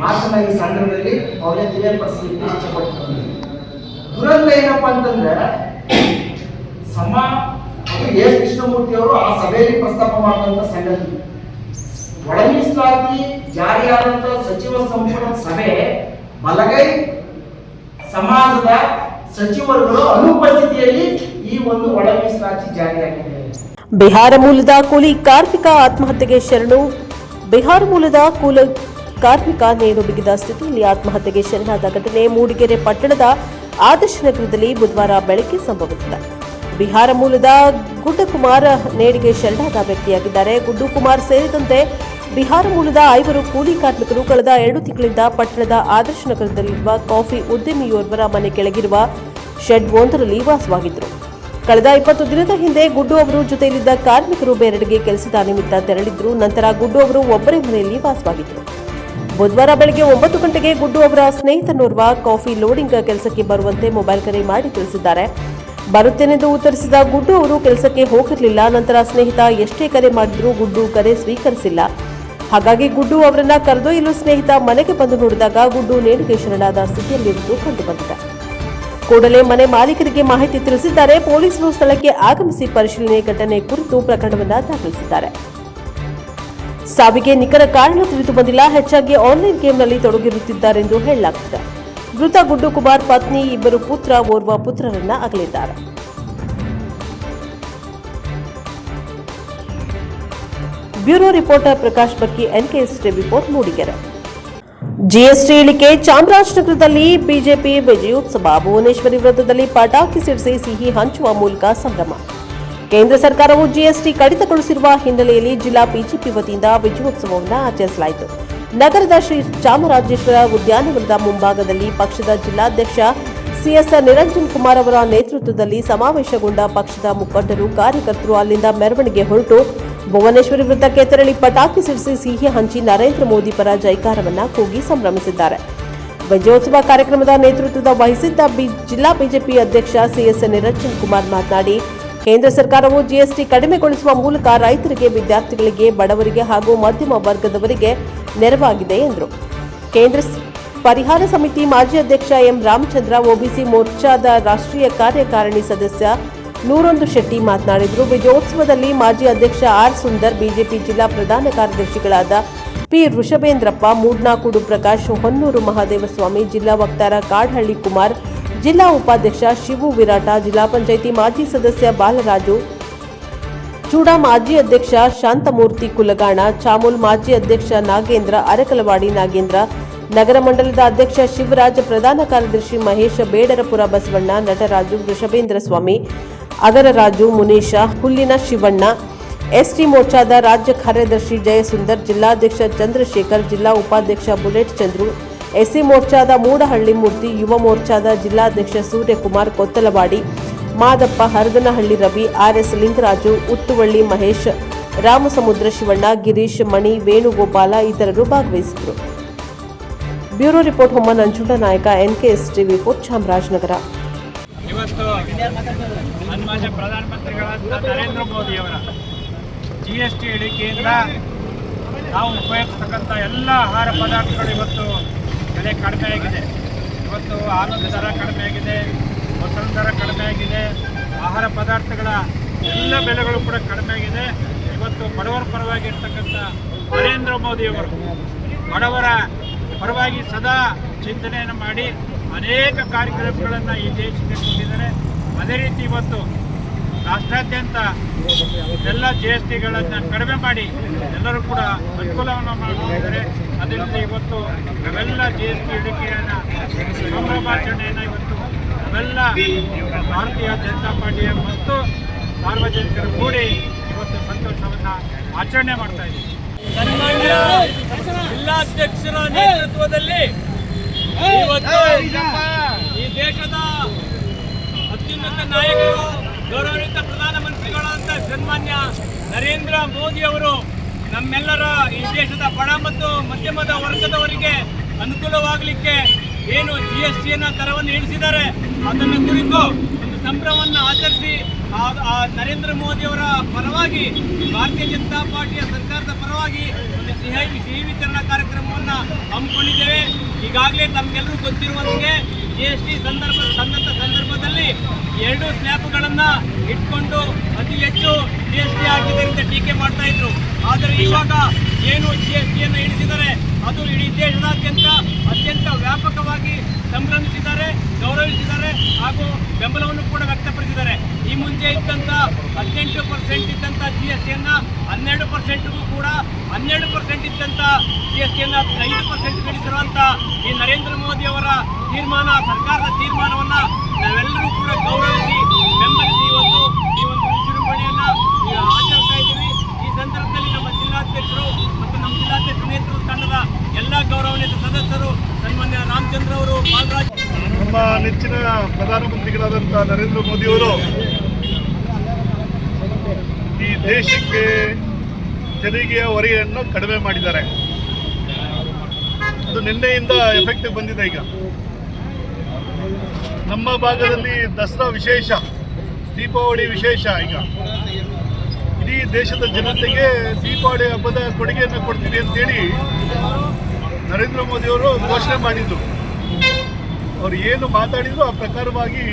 ಮಾತನ್ನ ಈ ಸಂದರ್ಭದಲ್ಲಿ ಅವರೇ ತಿಳಿಯಪಡಿಸಲಿಕ್ಕೆ ಇಷ್ಟಪಡ್ತಾರೆ. ದುರಂತ ಏನಪ್ಪಾ ಅಂತಂದ್ರೆ ಎ ಕೃಷ್ಣಮೂರ್ತಿ ಅವರು ಆ ಸಭೆಯಲ್ಲಿ ಪ್ರಸ್ತಾಪ ಮಾಡಿದಂತ ಸಂಗತಿ, ಒಳ ಮೀಸಲಾತಿ ಜಾರಿಯಾದಂತ ಸಚಿವ ಸಂಪುಟ ಸಭೆ ಬಲಗೈ ಸಮಾಜದ ಸಚಿವರುಗಳು ಅನುಪಸ್ಥಿತಿಯಲ್ಲಿ ಈ ಒಂದು ಒಳ ಮೀಸಲಾತಿ ಜಾರಿಯಾಗಿದೆ. ಬಿಹಾರ ಮೂಲದ ಕೂಲಿ ಕಾರ್ಮಿಕ ಆತ್ಮಹತ್ಯೆಗೆ ಶರಣು. ಬಿಹಾರ ಮೂಲದ ಕೂಲಿ ಕಾರ್ಮಿಕ ನೇಣು ಬಿಗಿದ ಸ್ಥಿತಿಯಲ್ಲಿ ಆತ್ಮಹತ್ಯೆಗೆ ಶರಣಾದ ಘಟನೆ ಮೂಡಿಗೆರೆ ಪಟ್ಟಣದ ಆದರ್ಶ ನಗರದಲ್ಲಿ ಬುಧವಾರ ಬೆಳಗ್ಗೆ ಸಂಭವಿಸಿದೆ. ಬಿಹಾರ ಮೂಲದ ಗುಡ್ಡಕುಮಾರ್ ನೇಣಿಗೆ ಶರಣಾದ ವ್ಯಕ್ತಿಯಾಗಿದ್ದಾರೆ. ಗುಡ್ಡುಕುಮಾರ್ ಸೇರಿದಂತೆ ಬಿಹಾರ ಮೂಲದ 5 ಕೂಲಿ ಕಾರ್ಮಿಕರು ಕಳೆದ 2 ತಿಂಗಳಿಂದ ಪಟ್ಟಣದ ಆದರ್ಶ ನಗರದಲ್ಲಿರುವ ಕಾಫಿ ಉದ್ಯಮಿಯೋರ್ವರ ಮನೆ ಕೆಳಗಿರುವ ಶೆಡ್ ಒಂದರಲ್ಲಿ ವಾಸವಾಗಿದ್ದರು. ಕಳೆದ 20 ದಿನದ ಹಿಂದೆ ಗುಡ್ಡು ಅವರು ಜೊತೆಯಲ್ಲಿದ್ದ ಕಾರ್ಮಿಕರು ಬೇರೆಡೆಗೆ ಕೆಲಸದ ನಿಮಿತ್ತ ತೆರಳಿದ್ರು. ನಂತರ ಗುಡ್ಡು ಅವರು ಒಬ್ಬರೇ ಮನೆಯಲ್ಲಿ ವಾಸವಾಗಿದ್ದರು. ಬುಧವಾರ ಬೆಳಗ್ಗೆ 9 ಗಂಟೆಗೆ ಗುಡ್ಡು ಅವರ ಸ್ನೇಹಿತನೋರ್ವ ಕಾಫಿ ಲೋಡಿಂಗ್ ಕೆಲಸಕ್ಕೆ ಬರುವಂತೆ ಮೊಬೈಲ್ ಕರೆ ಮಾಡಿ ತಿಳಿಸಿದ್ದಾರೆ. ಬರುತ್ತೇನೆಂದು ಉತ್ತರಿಸಿದ ಗುಡ್ಡು ಅವರು ಕೆಲಸಕ್ಕೆ ಹೋಗಿರಲಿಲ್ಲ. ನಂತರ ಸ್ನೇಹಿತ ಎಷ್ಟೇ ಕರೆ ಮಾಡಿದ್ರೂ ಗುಡ್ಡು ಕರೆ ಸ್ವೀಕರಿಸಿಲ್ಲ. ಹಾಗಾಗಿ ಗುಡ್ಡು ಅವರನ್ನ ಕರೆದೊಯ್ಯಲು ಸ್ನೇಹಿತ ಮನೆಗೆ ಬಂದು ನೋಡಿದಾಗ ಗುಡ್ಡು ನೇಣಿಗೆ ಶರಣಾದ ಸ್ಥಿತಿಯಲ್ಲಿರುವುದು ಕಂಡುಬಂದಿದೆ. ಕೂಡಲೇ ಮನೆ ಮಾಲೀಕರಿಗೆ ಮಾಹಿತಿ ತಿಳಿಸಿದ್ದಾರೆ. ಪೊಲೀಸರು ಸ್ಥಳಕ್ಕೆ ಆಗಮಿಸಿ ಪರಿಶೀಲನೆ ಘಟನೆ ಕುರಿತು ಪ್ರಕರಣವನ್ನು ದಾಖಲಿಸಿದ್ದಾರೆ. ಸಾವಿಗೆ ನಿಖರ ಕಾರಣ ತಿಳಿದು ಬಂದಿಲ್ಲ. ಹೆಚ್ಚಾಗಿ ಆನ್ಲೈನ್ ಗೇಮ್ನಲ್ಲಿ ತೊಡಗಿರುತ್ತಿದ್ದಾರೆಂದು ಹೇಳಲಾಗುತ್ತಿದೆ. ಮೃತ ಗುಡ್ಡು ಕುಮಾರ್ ಪತ್ನಿ, ಇಬ್ಬರು ಪುತ್ರ, ಓರ್ವ ಪುತ್ರರನ್ನ ಅಗಲಿದ್ದಾರೆ. ಬ್ಯೂರೋ ರಿಪೋರ್ಟರ್ ಪ್ರಕಾಶ್ ಬಕ್ಕಿ, NKS ಟಿವಿ4 ಮೂಡಿಗೆರೆ. ಜಿಎಸ್ಟಿ ಇಳಿಕೆ ಚಾಮರಾಜನಗರದಲ್ಲಿ ಬಿಜೆಪಿ ವಿಜಯೋತ್ಸವ. ಭುವನೇಶ್ವರಿ ವೃತ್ತದಲ್ಲಿ ಪಟಾಕಿ ಸಿಡಿಸಿ ಸಿಹಿ ಹಂಚುವ ಮೂಲಕ ಸಂಭ್ರಮ. ಕೇಂದ್ರ ಸರ್ಕಾರವು ಜಿಎಸ್ಟಿ ಕಡಿತಗೊಳಿಸಿರುವ ಹಿನ್ನೆಲೆಯಲ್ಲಿ ಜಿಲ್ಲಾ ಬಿಜೆಪಿ ವತಿಯಿಂದ ವಿಜಯೋತ್ಸವವನ್ನು ಆಚರಿಸಲಾಯಿತು. ನಗರದ ಶ್ರೀ ಚಾಮರಾಜೇಶ್ವರ ಉದ್ಯಾನವನದ ಮುಂಭಾಗದಲ್ಲಿ ಪಕ್ಷದ ಜಿಲ್ಲಾಧ್ಯಕ್ಷ ಸಿಎಸ್ ನಿರಂಜನ್ ಕುಮಾರ್ ಅವರ ನೇತೃತ್ವದಲ್ಲಿ ಸಮಾವೇಶಗೊಂಡ ಪಕ್ಷದ ಮುಖಂಡರು, ಕಾರ್ಯಕರ್ತರು ಅಲ್ಲಿಂದ ಮೆರವಣಿಗೆ ಹೊರಟು ಭುವನೇಶ್ವರಿ ವೃತ್ತಕ್ಕೆ ತೆರಳಿ ಪಟಾಕಿ ಸಿಡಿಸಿ ಸಿಹಿ ಹಂಚಿ ನರೇಂದ್ರ ಮೋದಿ ಪರ ಜೈಕಾರವನ್ನ ಕೂಗಿ ಸಂಭ್ರಮಿಸಿದ್ದಾರೆ. ವಿಜಯೋತ್ಸವ ಕಾರ್ಯಕ್ರಮದ ನೇತೃತ್ವದ ವಹಿಸಿದ್ದ ಜಿಲ್ಲಾ ಬಿಜೆಪಿ ಅಧ್ಯಕ್ಷ ಸಿಎಸ್ ನಿರಂಜನ್ ಕುಮಾರ್ ಮಾತನಾಡಿ, ಕೇಂದ್ರ ಸರ್ಕಾರವು ಜಿಎಸ್ಟಿ ಕಡಿಮೆಗೊಳಿಸುವ ಮೂಲಕ ರೈತರಿಗೆ, ವಿದ್ಯಾರ್ಥಿಗಳಿಗೆ, ಬಡವರಿಗೆ ಹಾಗೂ ಮಧ್ಯಮ ವರ್ಗದವರಿಗೆ ನೆರವಾಗಿದೆ ಎಂದರು. ಕೇಂದ್ರ ಪರಿಹಾರ ಸಮಿತಿ ಮಾಜಿ ಅಧ್ಯಕ್ಷ ಎಂ ರಾಮಚಂದ್ರ, ಒಬಿಸಿ ಮೋರ್ಚಾದ ರಾಷ್ಟ್ರೀಯ ಕಾರ್ಯಕಾರಿಣಿ ಸದಸ್ಯ ನೂರೊಂದು ಶೆಟ್ಟಿ ಮಾತನಾಡಿದರು. ವಿಜಯೋತ್ಸವದಲ್ಲಿ ಮಾಜಿ ಅಧ್ಯಕ್ಷ ಆರ್ ಸುಂದರ್, ಬಿಜೆಪಿ ಜಿಲ್ಲಾ ಪ್ರಧಾನ ಕಾರ್ಯದರ್ಶಿಗಳಾದ ಪಿ ವೃಷಭೇಂದ್ರಪ್ಪ, ಮೂಡ್ನಾಕೂಡು ಪ್ರಕಾಶ್, ಹೊನ್ನೂರು ಮಹಾದೇವಸ್ವಾಮಿ, ಜಿಲ್ಲಾ ವಕ್ತಾರ ಕಾಡಹಳ್ಳಿ ಕುಮಾರ್, ಜಿಲ್ಲಾ ಉಪಾಧ್ಯಕ್ಷ ಶಿವು ವಿರಾಟ, ಜಿಲ್ಲಾ ಪಂಚಾಯಿತಿ ಮಾಜಿ ಸದಸ್ಯ ಬಾಲರಾಜು, ಚೂಡಾ ಮಾಜಿ ಅಧ್ಯಕ್ಷ ಶಾಂತಮೂರ್ತಿ ಕುಲಗಾಣ, ಚಾಮೂಲ್ ಮಾಜಿ ಅಧ್ಯಕ್ಷ ನಾಗೇಂದ್ರ, ಅರಕಲವಾಡಿ ನಾಗೇಂದ್ರ, ನಗರ ಮಂಡಲದ ಅಧ್ಯಕ್ಷ ಶಿವರಾಜ್, ಪ್ರಧಾನ ಕಾರ್ಯದರ್ಶಿ ಮಹೇಶ್, ಬೇಡರಪುರ ಬಸವಣ್ಣ, ನಟರಾಜು, ವೃಷಭೇಂದ್ರ ಸ್ವಾಮಿ, ಅಗರರಾಜು, ಮುನೇಶ, ಹುಲ್ಲಿನ ಶಿವಣ್ಣ, ಎಸ್ಟಿ ಮೋರ್ಚಾದ ರಾಜ್ಯ ಕಾರ್ಯದರ್ಶಿ ಜಯಸುಂದರ್, ಜಿಲ್ಲಾಧ್ಯಕ್ಷ ಚಂದ್ರಶೇಖರ್, ಜಿಲ್ಲಾ ಉಪಾಧ್ಯಕ್ಷ ಬುಲೆಟ್ ಚಂದ್ರು, ಎಸ್ಸಿ ಮೋರ್ಚಾದ ಮೂಡಹಳ್ಳಿ ಮೂರ್ತಿ, ಯುವ ಮೋರ್ಚಾದ ಜಿಲ್ಲಾಧ್ಯಕ್ಷ ಸೂರ್ಯಕುಮಾರ್, ಕೊತ್ತಲವಾಡಿ ಮಾದಪ್ಪ, ಹರದನಹಳ್ಳಿ ರವಿ, ಆರ್ಎಸ್ ಲಿಂಗರಾಜು, ಉತ್ತುವಳ್ಳಿ ಮಹೇಶ್, ರಾಮಸಮುದ್ರ ಶಿವಣ್ಣ, ಗಿರೀಶ್, ಮಣಿ, ವೇಣುಗೋಪಾಲ ಇತರರು ಭಾಗವಹಿಸಿದರು. ಬ್ಯೂರೋ ರಿಪೋರ್ಟ್ ಹೊಮ್ಮ ನಂಜುಂಡ ನಾಯಕ, NKS ಟಿವಿ4 ಚಾಮರಾಜನಗರ. ಇವತ್ತು ಸನ್ಮಾನ್ಯ ಪ್ರಧಾನಮಂತ್ರಿಗಳಾದ ನರೇಂದ್ರ ಮೋದಿಯವರ GST ಇಳಿಕೆಯಿಂದ ನಾವು ಉಪಯೋಗಿಸ್ತಕ್ಕಂಥ ಎಲ್ಲ ಆಹಾರ ಪದಾರ್ಥಗಳು ಇವತ್ತು ಬೆಲೆ ಕಡಿಮೆ ಆಗಿದೆ. ಇವತ್ತು ಹಾಲಿನ ದರ ಕಡಿಮೆ ಆಗಿದೆ, ಮೊಸರು ದರ ಕಡಿಮೆ ಆಗಿದೆ, ಆಹಾರ ಪದಾರ್ಥಗಳ ಎಲ್ಲ ಬೆಲೆಗಳು ಕೂಡ ಕಡಿಮೆ ಆಗಿದೆ. ಇವತ್ತು ಬಡವರ ಪರವಾಗಿ ಇರ್ತಕ್ಕಂಥ ನರೇಂದ್ರ ಮೋದಿಯವರು ಬಡವರ ಪರವಾಗಿ ಸದಾ ಚಿಂತನೆಯನ್ನು ಮಾಡಿ ಅನೇಕ ಕಾರ್ಯಕ್ರಮಗಳನ್ನು ಈ ದೇಶಕ್ಕೆ ಕೊಟ್ಟಿದ್ದಾರೆ. ಅದೇ ರೀತಿ ಇವತ್ತು ರಾಷ್ಟ್ರಾದ್ಯಂತ ಎಲ್ಲ GSTಗಳನ್ನು ಕಡಿಮೆ ಮಾಡಿ ಎಲ್ಲರೂ ಕೂಡ ಅನುಕೂಲವನ್ನು ಮಾಡಿಕೊಂಡಿದ್ದಾರೆ. ಅದರಿಂದ ಇವತ್ತು ನಾವೆಲ್ಲ GST ಇಳಿಕೆಯನ್ನು ಸಂಭ್ರಮಾಚರಣೆಯನ್ನು ಇವತ್ತು ನಾವೆಲ್ಲ ಭಾರತೀಯ ಜನತಾ ಪಾರ್ಟಿಯ ಮತ್ತು ಸಾರ್ವಜನಿಕರು ಕೂಡಿ ಇವತ್ತು ಸಂತೋಷವನ್ನು ಆಚರಣೆ ಮಾಡ್ತಾ ಇದ್ದೀವಿ. ಸನ್ಮಾನ್ಯ ಜಿಲ್ಲಾಧ್ಯಕ್ಷರ ನೇತೃತ್ವದಲ್ಲಿ ಇವತ್ತು ಈ ದೇಶದ ಅತ್ಯುನ್ನತ ನಾಯಕರು, ಗೌರವಾನ್ವಿತ ಪ್ರಧಾನಮಂತ್ರಿಗಳಾದಂಥ ಸನ್ಮಾನ್ಯ ನರೇಂದ್ರ ಮೋದಿ ಅವರು ನಮ್ಮೆಲ್ಲರ ಈ ದೇಶದ ಬಡ ಮತ್ತು ಮಧ್ಯಮದ ವರ್ಗದವರಿಗೆ ಅನುಕೂಲವಾಗಲಿಕ್ಕೆ ಏನು GSTಯನ್ನು ದರವನ್ನು ಇಳಿಸಿದ್ದಾರೆ ಅದನ್ನು ಕುರಿತು ಒಂದು ಸಂಭ್ರಮವನ್ನು ಆಚರಿಸಿ ನರೇಂದ್ರ ಮೋದಿಯವರ ಪರವಾಗಿ ಭಾರತೀಯ ಜನತಾ ಪಾರ್ಟಿಯ ಸರ್ಕಾರದ ಪರವಾಗಿ ಒಂದು ಸಿಹಿ ವಿತರಣಾ ಕಾರ್ಯಕ್ರಮವನ್ನು ಹಮ್ಮಿಕೊಂಡಿದ್ದೇವೆ. ಈಗಾಗಲೇ ತಮಗೆಲ್ಲರೂ ಗೊತ್ತಿರುವಂತೆ GST ಸಂದರ್ಭದಲ್ಲಿ 2 ಸ್ಲ್ಯಾಬ್ಗಳನ್ನು ಇಟ್ಕೊಂಡು ಅತಿ ಹೆಚ್ಚು GST ಹಾಕಿದ್ದರಿಂದ ಟೀಕೆ ಮಾಡ್ತಾ ಇದ್ರು. ಆದರೆ ಇವಾಗ ಏನು GSTಯನ್ನು ಇಳಿಸಿದ್ದಾರೆ ಅದು ಇಡೀ ದೇಶದಾದ್ಯಂತ ಅತ್ಯಂತ ವ್ಯಾಪಕವಾಗಿ ಸಂಭ್ರಮಿಸಿದ್ದಾರೆ, ಗೌರವಿಸಿದ್ದಾರೆ ಹಾಗೂ ಬೆಂಬಲವನ್ನು ಕೂಡ ವ್ಯಕ್ತಪಡಿಸಿದ್ದಾರೆ. ಈ ಮುಂಚೆ ಇದ್ದಂಥ 18% ಇದ್ದಂಥ GSTಯನ್ನು 12%ಗೂ ಕೂಡ 12% ಇದ್ದಂಥ GSTಯನ್ನು 5% ಇಳಿಸಿರುವಂಥ ಈ ನರೇಂದ್ರ ಮೋದಿಯವರ ತೀರ್ಮಾನ, ಸರ್ಕಾರದ ತೀರ್ಮಾನವನ್ನು ನಾವೆಲ್ಲರೂ ಕೂಡ ಗೌರವಿಸಿ ಬೆಂಬಲಿಸಿ ಇವತ್ತು ಈ ಒಂದು ವಿಜೃಂಭಣೆಯನ್ನು ಆಚರಿಸ್ತಾ ಇದ್ದೀವಿ. ಈ ಸಂದರ್ಭದಲ್ಲಿ ನಮ್ಮ ಜಿಲ್ಲಾಧ್ಯಕ್ಷರು ಮತ್ತು ನಮ್ಮ ಜಿಲ್ಲಾಧ್ಯಕ್ಷ ನೇತೃತ್ವ ತಂಡದ ಎಲ್ಲ ಗೌರವಾನ್ವಿತ ಸದಸ್ಯರು, ಸನ್ಮಾನ್ಯ ರಾಮಚಂದ್ರ ಅವರು, ಬಾಲರಾಜ್, ನಮ್ಮ ನೆಚ್ಚಿನ ಪ್ರಧಾನಮಂತ್ರಿಗಳಾದಂಥ ನರೇಂದ್ರ ಮೋದಿಯವರು ಈ ದೇಶಕ್ಕೆ ತೆರಿಗೆಯ ಹೊರೆಯನ್ನು ಕಡಿಮೆ ಮಾಡಿದ್ದಾರೆ. ಅದು ನಿನ್ನೆಯಿಂದ ಎಫೆಕ್ಟಿವ್ ಬಂದಿದೆ. ಈಗ ನಮ್ಮ ಭಾಗದಲ್ಲಿ ದಸರಾ ವಿಶೇಷ, ದೀಪಾವಳಿ ವಿಶೇಷ. ಈಗ ಇಡೀ ದೇಶದ ಜನತೆಗೆ ದೀಪಾವಳಿ ಹಬ್ಬದ ಕೊಡುಗೆಯನ್ನು ಕೊಡ್ತೀವಿ ಅಂತೇಳಿ ನರೇಂದ್ರ ಮೋದಿಯವರು ಘೋಷಣೆ ಮಾಡಿದ್ರು. ಅವರು ಏನು ಮಾತಾಡಿದ್ರು ಆ ಪ್ರಕಾರವಾಗಿ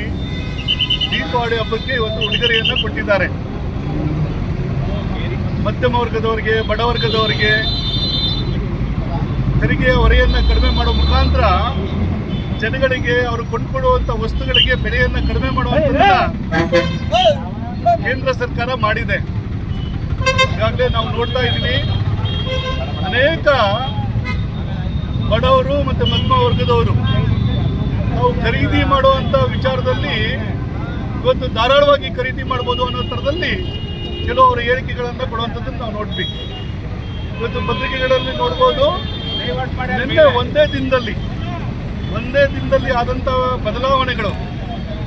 ದೀಪಾವಳಿ ಹಬ್ಬಕ್ಕೆ ಇವತ್ತು ಉಡುಗೊರೆಯನ್ನು ಕೊಟ್ಟಿದ್ದಾರೆ. ಮಧ್ಯಮ ವರ್ಗದವರಿಗೆ, ಬಡವರ್ಗದವರಿಗೆ ತೆರಿಗೆಯ ಹೊರೆಯನ್ನು ಕಡಿಮೆ ಮಾಡುವ ಮುಖಾಂತರ ಜನಗಳಿಗೆ ಅವರು ಕೊಂಡುಕೊಡುವಂಥ ವಸ್ತುಗಳಿಗೆ ಬೆಲೆಯನ್ನು ಕಡಿಮೆ ಮಾಡುವಂಥದ್ದನ್ನ ಕೇಂದ್ರ ಸರ್ಕಾರ ಮಾಡಿದೆ. ಈಗಾಗಲೇ ನಾವು ನೋಡ್ತಾ ಇದ್ದೀವಿ, ಅನೇಕ ಬಡವರು ಮತ್ತು ಮಧ್ಯಮ ವರ್ಗದವರು ನಾವು ಖರೀದಿ ಮಾಡುವಂಥ ವಿಚಾರದಲ್ಲಿ ಇವತ್ತು ಧಾರಾಳವಾಗಿ ಖರೀದಿ ಮಾಡ್ಬೋದು ಅನ್ನೋ ಥರದಲ್ಲಿ ಕೆಲವರು ಹೇಳಿಕೆಗಳನ್ನು ಕೊಡುವಂಥದ್ದನ್ನು ನಾವು ನೋಡ್ಬೇಕು. ಇವತ್ತು ಪತ್ರಿಕೆಗಳಲ್ಲಿ ನೋಡ್ಬೋದು, ನಿನ್ನೆ ಒಂದೇ ದಿನದಲ್ಲಿ ಆದಂಥ ಬದಲಾವಣೆಗಳು,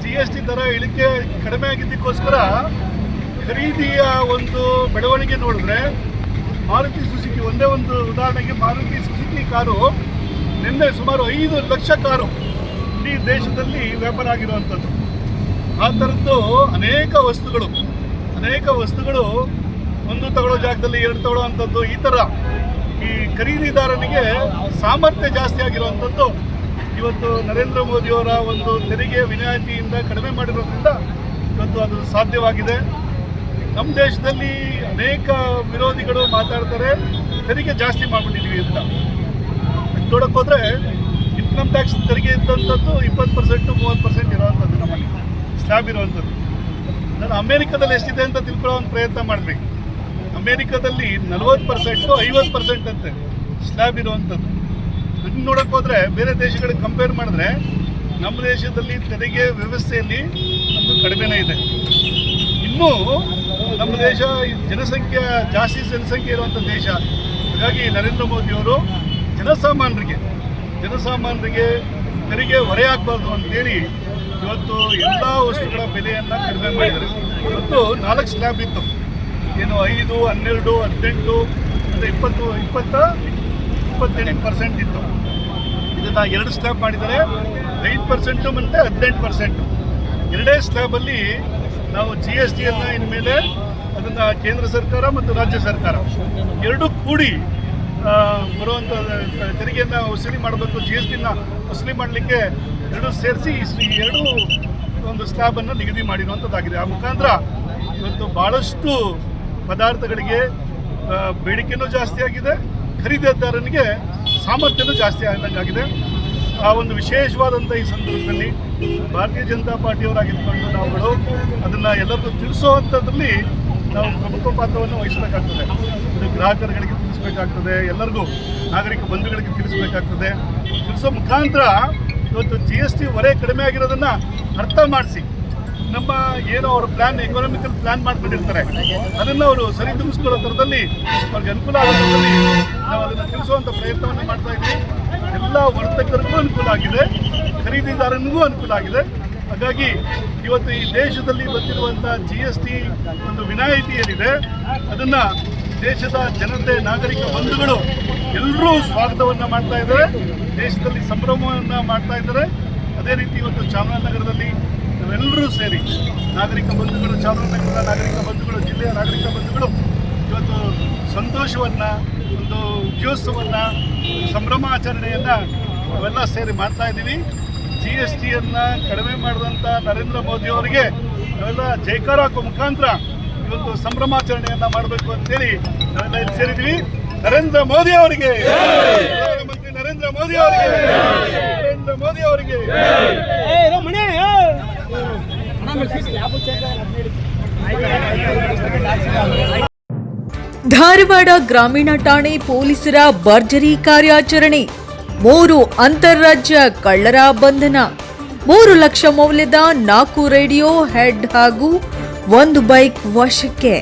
GST ದರ ಇಳಿಕೆ ಕಡಿಮೆ ಆಗಿದ್ದಕ್ಕೋಸ್ಕರ ಖರೀದಿಯ ಒಂದು ಬೆಳವಣಿಗೆ ನೋಡಿದ್ರೆ ಮಾರುತಿ ಸುಜುಕಿ, ಒಂದೇ ಒಂದು ಉದಾಹರಣೆಗೆ ಮಾರುತಿ ಸುಜುಕಿ ಕಾರು ನಿನ್ನೆ ಸುಮಾರು 5 ಲಕ್ಷ ಕಾರು ಇಡೀ ದೇಶದಲ್ಲಿ ವ್ಯಾಪಾರ ಆಗಿರುವಂಥದ್ದು. ಆ ಥರದ್ದು ಅನೇಕ ವಸ್ತುಗಳು ಒಂದು ತಗೊಳ್ಳೋ ಜಾಗದಲ್ಲಿ 2 ತಗೊಳ್ಳೋವಂಥದ್ದು, ಈ ಥರ ಈ ಖರೀದಿದಾರನಿಗೆ ಸಾಮರ್ಥ್ಯ ಜಾಸ್ತಿ ಆಗಿರುವಂಥದ್ದು ಇವತ್ತು ನರೇಂದ್ರ ಮೋದಿಯವರ ಒಂದು ತೆರಿಗೆ ವಿನಾಯಿತಿಯಿಂದ ಕಡಿಮೆ ಮಾಡಿರೋದ್ರಿಂದ ಇವತ್ತು ಅದು ಸಾಧ್ಯವಾಗಿದೆ. ನಮ್ಮ ದೇಶದಲ್ಲಿ ಅನೇಕ ವಿರೋಧಿಗಳು ಮಾತಾಡ್ತಾರೆ ತೆರಿಗೆ ಜಾಸ್ತಿ ಮಾಡಿಬಿಟ್ಟಿದ್ವಿ ಅಂತ. ನೋಡೋಕೆ ಹೋದರೆ ಇನ್ಕಮ್ ಟ್ಯಾಕ್ಸ್ ತೆರಿಗೆ ಇದ್ದಂಥದ್ದು 20%, 30% ಇರೋವಂಥದ್ದು, ನಮ್ಮಲ್ಲಿ ಸ್ಲ್ಯಾಬ್ ಇರುವಂಥದ್ದು. ನಾನು ಅಮೇರಿಕಾದಲ್ಲಿ ಎಷ್ಟಿದೆ ಅಂತ ತಿಳ್ಕೊಳ್ಳೋ ಒಂದು ಪ್ರಯತ್ನ ಮಾಡಬೇಕು. ಅಮೇರಿಕಾದಲ್ಲಿ 40%, 50% ಅಂತೆ ಸ್ಲ್ಯಾಬ್ ಇರುವಂಥದ್ದು. ಅದನ್ನು ನೋಡೋಕೆ ಹೋದರೆ ಬೇರೆ ದೇಶಗಳಿಗೆ ಕಂಪೇರ್ ಮಾಡಿದ್ರೆ ನಮ್ಮ ದೇಶದಲ್ಲಿ ತೆರಿಗೆ ವ್ಯವಸ್ಥೆಯಲ್ಲಿ ನಮ್ಮದು ಕಡಿಮೆನೇ ಇದೆ. ಇನ್ನೂ ನಮ್ಮ ದೇಶ ಜಾಸ್ತಿ ಜನಸಂಖ್ಯೆ ಇರುವಂಥ ದೇಶ. ಹಾಗಾಗಿ ನರೇಂದ್ರ ಮೋದಿಯವರು ಜನಸಾಮಾನ್ಯರಿಗೆ ತೆರಿಗೆ ಹೊರೆ ಆಗಬಾರ್ದು ಅಂತೇಳಿ ಇವತ್ತು ಎಲ್ಲ ವಸ್ತುಗಳ ಬೆಲೆಯನ್ನು ಕಡಿಮೆ ಮಾಡಿದ್ದಾರೆ. ಇವತ್ತು 4 ಸ್ಲ್ಯಾಬ್ ಇತ್ತು, ಏನು 5, 12, 18 ಅಂದರೆ 28% ಇತ್ತು. ಇದನ್ನು 2 ಸ್ಲ್ಯಾಬ್ ಮಾಡಿದ್ದಾರೆ, 5% ಮತ್ತು 18%. ಎರಡೇ ಸ್ಲ್ಯಾಬಲ್ಲಿ ನಾವು GSTಯನ್ನು ಇನ್ಮೇಲೆ ಅದನ್ನು ಕೇಂದ್ರ ಸರ್ಕಾರ ಮತ್ತು ರಾಜ್ಯ ಸರ್ಕಾರ ಎರಡೂ ಕೂಡಿ ಬರುವಂಥ ತೆರಿಗೆಯನ್ನು ವಸೂಲಿ ಮಾಡಬೇಕು. GSTನ ವಸೂಲಿ ಮಾಡಲಿಕ್ಕೆ ಎರಡೂ ಸೇರಿಸಿ ಈ 2 ಒಂದು ಸ್ಲ್ಯಾಬನ್ನು ನಿಗದಿ ಮಾಡಿರುವಂಥದ್ದಾಗಿದೆ. ಆ ಮುಖಾಂತರ ಇವತ್ತು ಭಾಳಷ್ಟು ಪದಾರ್ಥಗಳಿಗೆ ಬೇಡಿಕೆಯೂ ಜಾಸ್ತಿ ಆಗಿದೆ, ಖರೀದಿದಾರನಿಗೆ ಸಾಮರ್ಥ್ಯನೂ ಜಾಸ್ತಿ ಆದಂಗಾಗಿದೆ. ಆ ಒಂದು ವಿಶೇಷವಾದಂಥ ಈ ಸಂದರ್ಭದಲ್ಲಿ ಭಾರತೀಯ ಜನತಾ ಪಾರ್ಟಿಯವರಾಗಿದ್ದುಕೊಂಡು ನಾವುಗಳು ಅದನ್ನು ಎಲ್ಲರಿಗೂ ತಿಳಿಸುವಂಥದ್ರಲ್ಲಿ ನಾವು ಪ್ರಮುಖ ಪಾತ್ರವನ್ನು ವಹಿಸಬೇಕಾಗ್ತದೆ. ಇದು ಗ್ರಾಹಕರುಗಳಿಗೆ ತಿಳಿಸಬೇಕಾಗ್ತದೆ, ಎಲ್ಲರಿಗೂ ನಾಗರಿಕ ಬಂಧುಗಳಿಗೆ ತಿಳಿಸಬೇಕಾಗ್ತದೆ. ತಿಳಿಸೋ ಮುಖಾಂತರ ಇವತ್ತು GST ಹೊರೆ ಕಡಿಮೆ ಆಗಿರೋದನ್ನು ಅರ್ಥ ಮಾಡಿಸಿ, ನಮ್ಮ ಏನೋ ಅವ್ರ ಎಕನಾಮಿಕಲ್ ಪ್ಲ್ಯಾನ್ ಮಾಡ್ಕೊಂಡಿರ್ತಾರೆ ಅದನ್ನು ಅವರು ಸರಿದೂಗಿಸ್ಕೊಳ್ಳೋ ಥರದಲ್ಲಿ ಅವ್ರಿಗೆ ಅನುಕೂಲ ಆಗೋ ಥರದಲ್ಲಿ ನಾವು ಅದನ್ನು ತಿಳಿಸುವಂಥ ಪ್ರಯತ್ನವನ್ನು ಮಾಡ್ತಾ ಇದ್ದೀವಿ. ಎಲ್ಲ ವರ್ತಕರಿಗೂ ಅನುಕೂಲ ಆಗಿದೆ, ಖರೀದಿದಾರನಿಗೂ ಅನುಕೂಲ ಆಗಿದೆ. ಹಾಗಾಗಿ ಇವತ್ತು ಈ ದೇಶದಲ್ಲಿ ಬಂದಿರುವಂಥ GST ಒಂದು ವಿನಾಯಿತಿ ಏನಿದೆ ಅದನ್ನು ದೇಶದ ಜನತೆ, ನಾಗರಿಕ ಬಂಧುಗಳು ಎಲ್ಲರೂ ಸ್ವಾಗತವನ್ನು ಮಾಡ್ತಾ ಇದ್ದಾರೆ, ದೇಶದಲ್ಲಿ ಸಂಭ್ರಮವನ್ನು ಮಾಡ್ತಾ ಇದ್ದಾರೆ. ಅದೇ ರೀತಿ ಇವತ್ತು ಚಾಮರಾಜನಗರದಲ್ಲಿ ನಾವೆಲ್ಲರೂ ಸೇರಿ ನಾಗರಿಕ ಬಂಧುಗಳು, ಚಾಮರಾಜನಗರದ ನಾಗರಿಕ ಬಂಧುಗಳು, ಜಿಲ್ಲೆಯ ನಾಗರಿಕ ಬಂಧುಗಳು ಇವತ್ತು ಸಂತೋಷವನ್ನು, ಒಂದು ವಿಜಯೋತ್ಸವವನ್ನು, ಸಂಭ್ರಮಾಚರಣೆಯನ್ನು ನಾವೆಲ್ಲ ಸೇರಿ ಮಾಡ್ತಾ ಇದ್ದೀವಿ. GSTಯನ್ನು ಕಡಿಮೆ ಮಾಡಿದಂಥ ನರೇಂದ್ರ ಮೋದಿಯವರಿಗೆ ನಾವೆಲ್ಲ ಜೈಕಾರ ಹಾಕೋ ಮುಖಾಂತರ ಇವತ್ತು ಸಂಭ್ರಮಾಚರಣೆಯನ್ನು ಮಾಡಬೇಕು ಅಂತೇಳಿ ನಾವೆಲ್ಲ ಇಲ್ಲಿ ಸೇರಿದ್ವಿ. ನರೇಂದ್ರ ಮೋದಿ ಅವರಿಗೆ, ಪ್ರಧಾನಮಂತ್ರಿ ನರೇಂದ್ರ ಮೋದಿ ಅವರಿಗೆ ಧಾರವಾಡ ಗ್ರಾಮೀಣ ಠಾಣೆ ಪೊಲೀಸರ ಭರ್ಜರಿ ಕಾರ್ಯಾಚರಣೆ. 3 ಅಂತಾರಾಜ್ಯ ಕಳ್ಳರ ಬಂಧನ. 3 ಲಕ್ಷ ಮೌಲ್ಯದ 4 ರೇಡಿಯೋ ಹೆಡ್ ಹಾಗೂ 1 ಬೈಕ್ ವಶಕ್ಕೆ.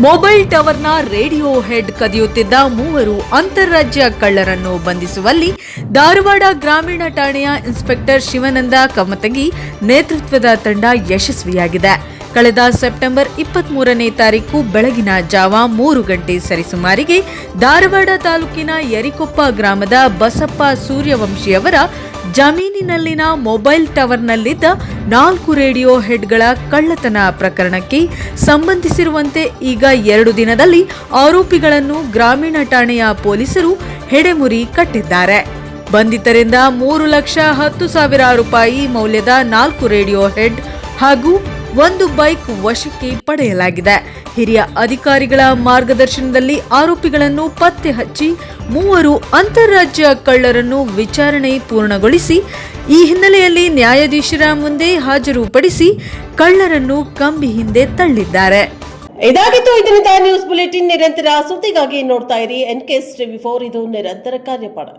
ಮೊಬೈಲ್ ಟವರ್ನ ರೇಡಿಯೋ ಹೆಡ್ ಕದಿಯುತ್ತಿದ್ದ 3 ಅಂತಾರಾಜ್ಯ ಕಳ್ಳರನ್ನು ಬಂಧಿಸುವಲ್ಲಿ ಧಾರವಾಡ ಗ್ರಾಮೀಣ ಠಾಣೆಯ ಇನ್ಸ್ಪೆಕ್ಟರ್ ಶಿವಾನಂದ ಕಮತಗಿ ನೇತೃತ್ವದ ತಂಡ ಯಶಸ್ವಿಯಾಗಿದೆ. ಕಳೆದ ಸೆಪ್ಟೆಂಬರ್ 23ನೇ ತಾರೀಕು ಬೆಳಗಿನ ಜಾವ 3 ಗಂಟೆ ಸರಿಸುಮಾರಿಗೆ ಧಾರವಾಡ ತಾಲೂಕಿನ ಯರಿಕೊಪ್ಪ ಗ್ರಾಮದ ಬಸಪ್ಪ ಸೂರ್ಯವಂಶಿಯವರ ಜಮೀನಿನಲ್ಲಿನ ಮೊಬೈಲ್ ಟವರ್ನಲ್ಲಿದ್ದ 4 ರೇಡಿಯೋ ಹೆಡ್ಗಳ ಕಳ್ಳತನ ಪ್ರಕರಣಕ್ಕೆ ಸಂಬಂಧಿಸಿರುವಂತೆ ಈಗ 2 ದಿನದಲ್ಲಿ ಆರೋಪಿಗಳನ್ನು ಗ್ರಾಮೀಣ ಠಾಣೆಯ ಪೊಲೀಸರು ಹೆಡೆಮುರಿ ಕಟ್ಟಿದ್ದಾರೆ. ಬಂಧಿತರಿಂದ 3,10,000 ರೂಪಾಯಿ ಮೌಲ್ಯದ 4 ರೇಡಿಯೋ ಹೆಡ್ ಹಾಗೂ 1 ಬೈಕ್ ವಶಕ್ಕೆ ಪಡೆಯಲಾಗಿದೆ. ಹಿರಿಯ ಅಧಿಕಾರಿಗಳ ಮಾರ್ಗದರ್ಶನದಲ್ಲಿ ಆರೋಪಿಗಳನ್ನು ಪತ್ತೆ ಹಚ್ಚಿ 3 ಅಂತಾರಾಜ್ಯ ಕಳ್ಳರನ್ನು ವಿಚಾರಣೆ ಪೂರ್ಣಗೊಳಿಸಿ ಈ ಹಿನ್ನೆಲೆಯಲ್ಲಿ ನ್ಯಾಯಾಧೀಶರ ಮುಂದೆ ಹಾಜರುಪಡಿಸಿ ಕಳ್ಳರನ್ನು ಕಂಬಿ ಹಿಂದೆ ತಳ್ಳಿದ್ದಾರೆ. ಇದಾಗಿತ್ತು ಇದರಿಂದ ನ್ಯೂಸ್ ಬುಲೆಟಿನ್. ನಿರಂತರ ಸುದ್ದಿಗಾಗಿ ನೋಡ್ತಾ ಇರಿ NKS TV4, ಇದು ನಿರಂತರ ಕಾರ್ಯಪಡೆ.